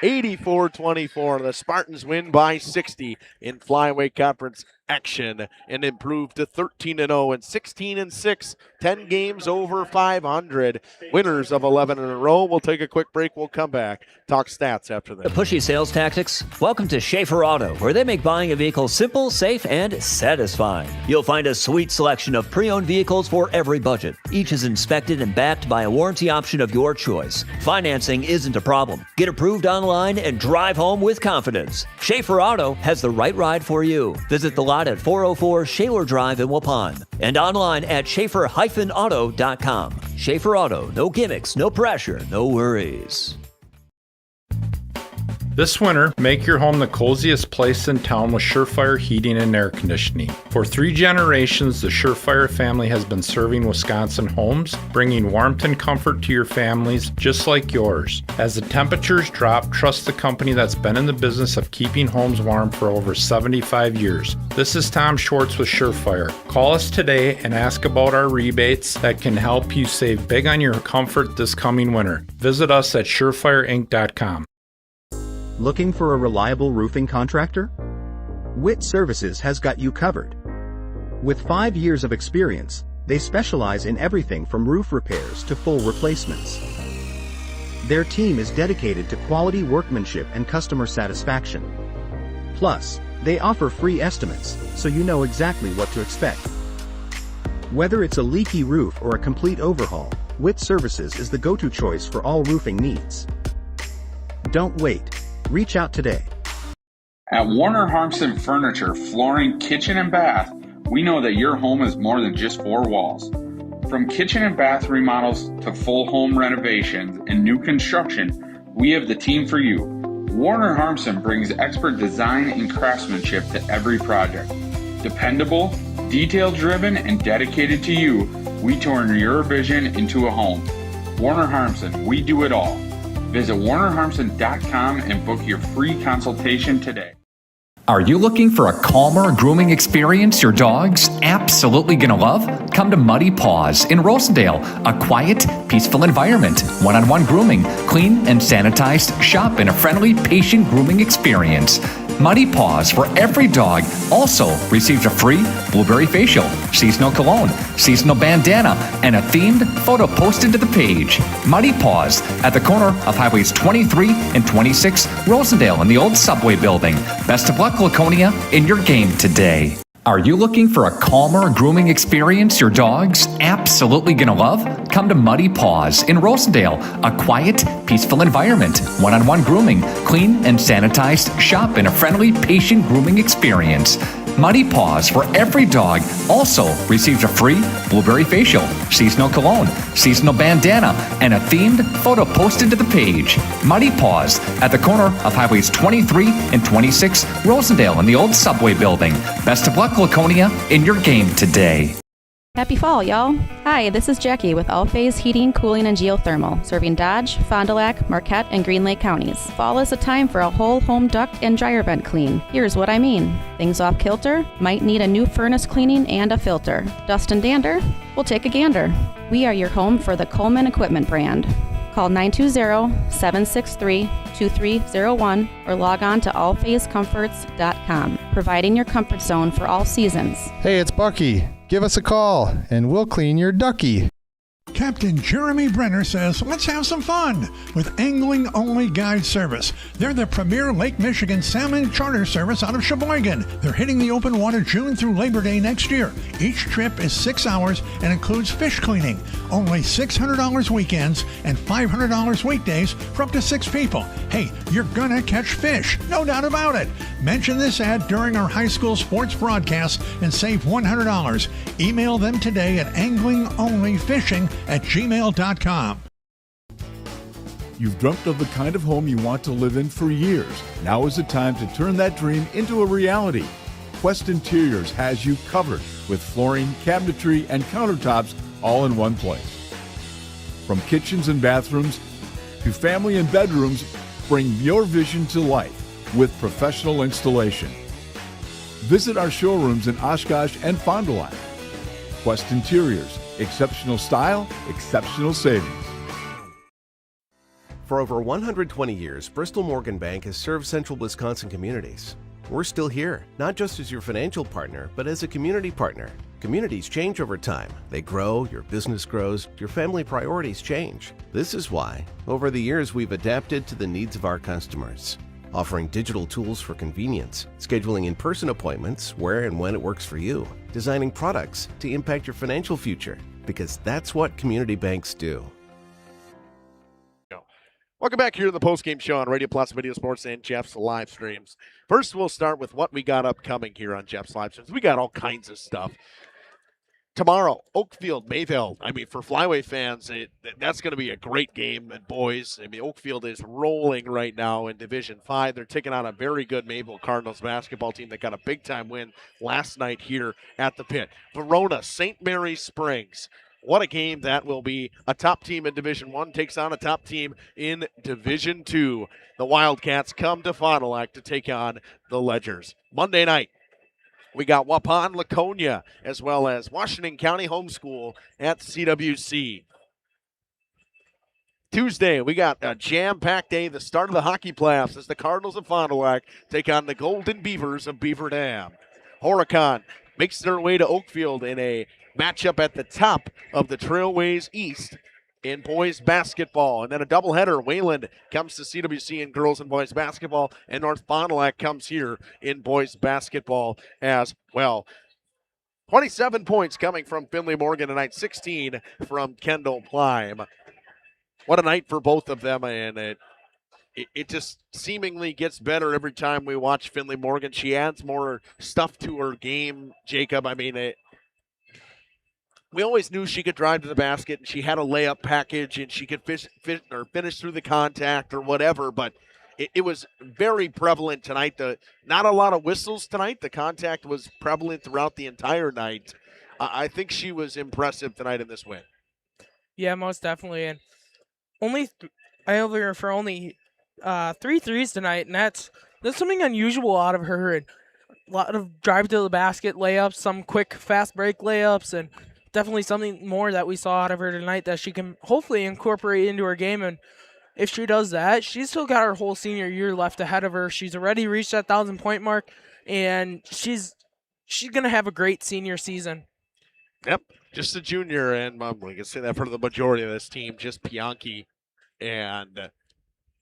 84-24. The Spartans win by 60 in Flyweight Conference action and improved to 13-0 and 16-6, 10 games over 500. Winners of 11 in a row. We'll take a quick break. We'll come back. Talk stats after this. The pushy sales tactics? Welcome to Schaefer Auto, where they make buying a vehicle simple, safe, and satisfying. You'll find a sweet selection of pre-owned vehicles for every budget. Each is inspected and backed by a warranty option of your choice. Financing isn't a problem. Get approved online and drive home with confidence. Schaefer Auto has the right ride for you. Visit the lot at 404 Shaler Drive in Waupun and online at schaefer-auto.com. Schaefer Auto, no gimmicks, no pressure, no worries. This winter, make your home the coziest place in town with Surefire heating and air conditioning. For 3 generations, the Surefire family has been serving Wisconsin homes, bringing warmth and comfort to your families just like yours. As the temperatures drop, trust the company that's been in the business of keeping homes warm for over 75 years. This is Tom Schwartz with Surefire. Call us today and ask about our rebates that can help you save big on your comfort this coming winter. Visit us at surefireinc.com. Looking for a reliable roofing contractor? Witt Services has got you covered. With 5 years of experience, they specialize in everything from roof repairs to full replacements. Their team is dedicated to quality workmanship and customer satisfaction. Plus, they offer free estimates, so you know exactly what to expect. Whether it's a leaky roof or a complete overhaul, Witt Services is the go-to choice for all roofing needs. Don't wait. Reach out today. At Warner Harmson Furniture, Flooring, Kitchen, and Bath, we know that your home is more than just 4 walls. From kitchen and bath remodels to full home renovations and new construction, we have the team for you. Warner Harmson brings expert design and craftsmanship to every project. Dependable, detail-driven, and dedicated to you, we turn your vision into a home. Warner Harmson, we do it all. Visit warnerharmson.com and book your free consultation today. Are you looking for a calmer grooming experience your dog's absolutely gonna love? Come to Muddy Paws in Rosendale, a quiet, peaceful environment, one-on-one grooming, clean and sanitized shop, and a friendly, patient grooming experience. Muddy Paws for every dog also receives a free blueberry facial, seasonal cologne, seasonal bandana, and a themed photo posted to the page. Muddy Paws at the corner of Highways 23 and 26, Rosendale in the old Subway building. Best of luck, Laconia, in your game today. Are you looking for a calmer grooming experience your dog's absolutely gonna love? Come to Muddy Paws in Rosendale, a quiet, peaceful environment, one-on-one grooming, clean and sanitized shop, and a friendly, patient grooming experience. Muddy Paws for every dog also receives a free blueberry facial, seasonal cologne, seasonal bandana, and a themed photo posted to the page. Muddy Paws at the corner of Highways 23 and 26, Rosendale in the old Subway building. Best of luck, Laconia, in your game today. Happy fall, y'all. Hi, this is Jackie with All Phase Heating, Cooling, and Geothermal, serving Dodge, Fond du Lac, Marquette, and Green Lake counties. Fall is a time for a whole home duct and dryer vent clean. Here's what I mean. Things off kilter, might need a new furnace cleaning and a filter. Dust and dander? We'll take a gander. We are your home for the Coleman Equipment brand. Call 920-763-2301 or log on to allphasecomforts.com, providing your comfort zone for all seasons. Hey, it's Bucky. Give us a call, and we'll clean your ducky. Captain Jeremy Brenner says, let's have some fun with Angling Only Guide Service. They're the premier Lake Michigan salmon charter service out of Sheboygan. They're hitting the open water June through Labor Day next year. Each trip is 6 hours and includes fish cleaning. Only $600 weekends and $500 weekdays for up to 6 people. Hey, you're gonna catch fish, no doubt about it. Mention this ad during our high school sports broadcast and save $100. Email them today at anglingonlyfishing@gmail.com. You've dreamt of the kind of home you want to live in for years. Now is the time to turn that dream into a reality. Quest Interiors has you covered with flooring, cabinetry, and countertops all in one place. From kitchens and bathrooms to family and bedrooms, bring your vision to life with professional installation. Visit our showrooms in Oshkosh and Fond du Lac. Quest Interiors, exceptional style, exceptional savings. For over 120 years, Bristol Morgan Bank has served central Wisconsin communities. We're still here, not just as your financial partner, but as a community partner. Communities change over time. They grow, your business grows, your family priorities change. This is why, over the years, we've adapted to the needs of our customers, offering digital tools for convenience, scheduling in-person appointments where and when it works for you, designing products to impact your financial future, because that's what community banks do. Welcome back here to the postgame show on Radio Plus Video Sports and Jeff's live streams. First, we'll start with what we got upcoming here on Jeff's live streams. We got all kinds of stuff. Tomorrow, Oakfield, Mayville. I mean, for Flyway fans, that's going to be a great game. And boys, I mean, Oakfield is rolling right now in Division 5. They're taking on a very good Mayville Cardinals basketball team that got a big-time win last night here at the pit. Verona, St. Mary's Springs. What a game that will be. A top team in Division 1 takes on a top team in Division 2. The Wildcats come to Fond du Lac to take on the Ledgers. Monday night, we got Waupun, Laconia, as well as Washington County Homeschool at CWC. Tuesday, we got a jam-packed day, the start of the hockey playoffs as the Cardinals of Fond du Lac take on the Golden Beavers of Beaver Dam. Horicon makes their way to Oakfield in a matchup at the top of the Trailways East in boys basketball. And then a doubleheader. Wayland comes to CWC in girls and boys basketball, and North Fond du Lac comes here in boys basketball as well. 27 points coming from Finley Morgan tonight, 16 from Kendall Plime. What a night for both of them, and it just seemingly gets better every time we watch Finley Morgan. She adds more stuff to her game, Jacob. I mean, we always knew she could drive to the basket, and she had a layup package, and she could finish through the contact or whatever, but it was very prevalent tonight. Not a lot of whistles tonight. The contact was prevalent throughout the entire night. I think she was impressive tonight in this win. Yeah, most definitely. And I over her for only 3 threes tonight, and that's something unusual out of her. And a lot of drive to the basket layups, some quick fast break layups, and definitely something more that we saw out of her tonight that she can hopefully incorporate into her game. And if she does that, she's still got her whole senior year left ahead of her. She's already reached that 1,000-point mark, and she's going to have a great senior season. Yep, just a junior, and we can say that for the majority of this team. Just Bianchi and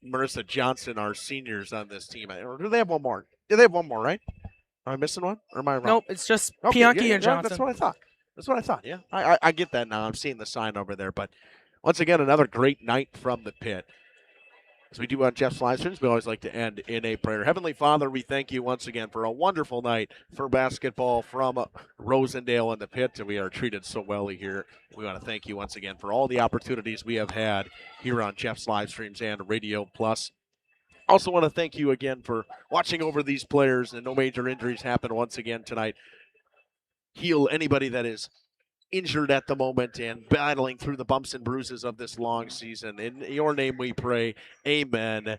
Marissa Johnson are seniors on this team. Or do they have one more? Do they have one more, right? Am I missing one? Or am I wrong? Nope, it's just Bianchi and Johnson. That's what I thought. Yeah, I get that now. I'm seeing the sign over there. But once again, another great night from the pit. As we do on Jeff's live streams, we always like to end in a prayer. Heavenly Father, we thank you once again for a wonderful night for basketball from Rosendale in the pit. And we are treated so well here. We want to thank you once again for all the opportunities we have had here on Jeff's live streams and Radio Plus. Also want to thank you again for watching over these players, and no major injuries happen once again tonight. Heal anybody that is injured at the moment and battling through the bumps and bruises of this long season. In your name we pray, amen.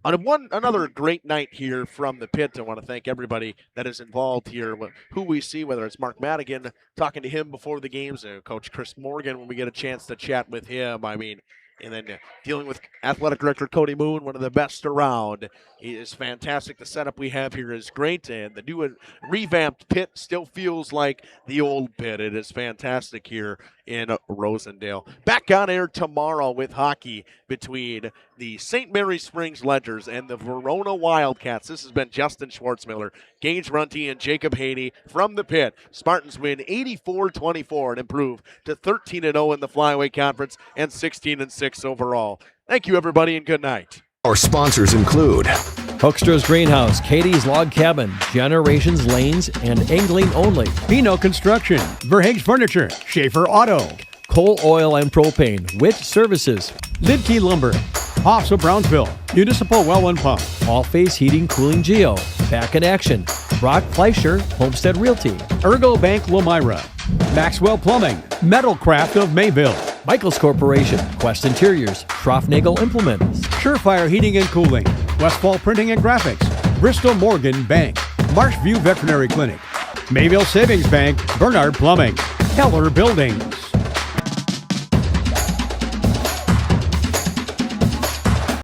On another great night here from the pit, I want to thank everybody that is involved here, who we see, whether it's Mark Madigan, talking to him before the games, Coach Chris Morgan when we get a chance to chat with him. I mean, and then dealing with Athletic Director Cody Moon, one of the best around. He is fantastic. The setup we have here is great, and the new revamped pit still feels like the old pit. It is fantastic here in Rosendale. Back on air tomorrow with hockey between the St. Mary's Springs Ledgers and the Verona Wildcats. This has been Justin Schwartzmiller, Gage Runty, and Jacob Haney from the pit. Spartans win 84-24 and improve to 13-0 in the Flyway Conference and 16-6 overall. Thank you, everybody, and good night. Our sponsors include Hoekstra's Greenhouse, Katie's Log Cabin, Generations Lanes, and Angling Only. Pino Construction, Verhaeg's Furniture, Schaefer Auto, Coal, Oil, and Propane, Witt Services, Lidkey Lumber, Hoffs of Brownsville, Municipal Well and Pump, All-Phase Heating, Cooling Geo, Back in Action, Brock Fleischer, Homestead Realty, Ergo Bank Lomira, Maxwell Plumbing, Metalcraft of Mayville, Michaels Corporation, Quest Interiors, Schroffnagel Implements, Surefire Heating and Cooling, Westfall Printing and Graphics, Bristol Morgan Bank, Marshview Veterinary Clinic, Mayville Savings Bank, Bernard Plumbing, Keller Building,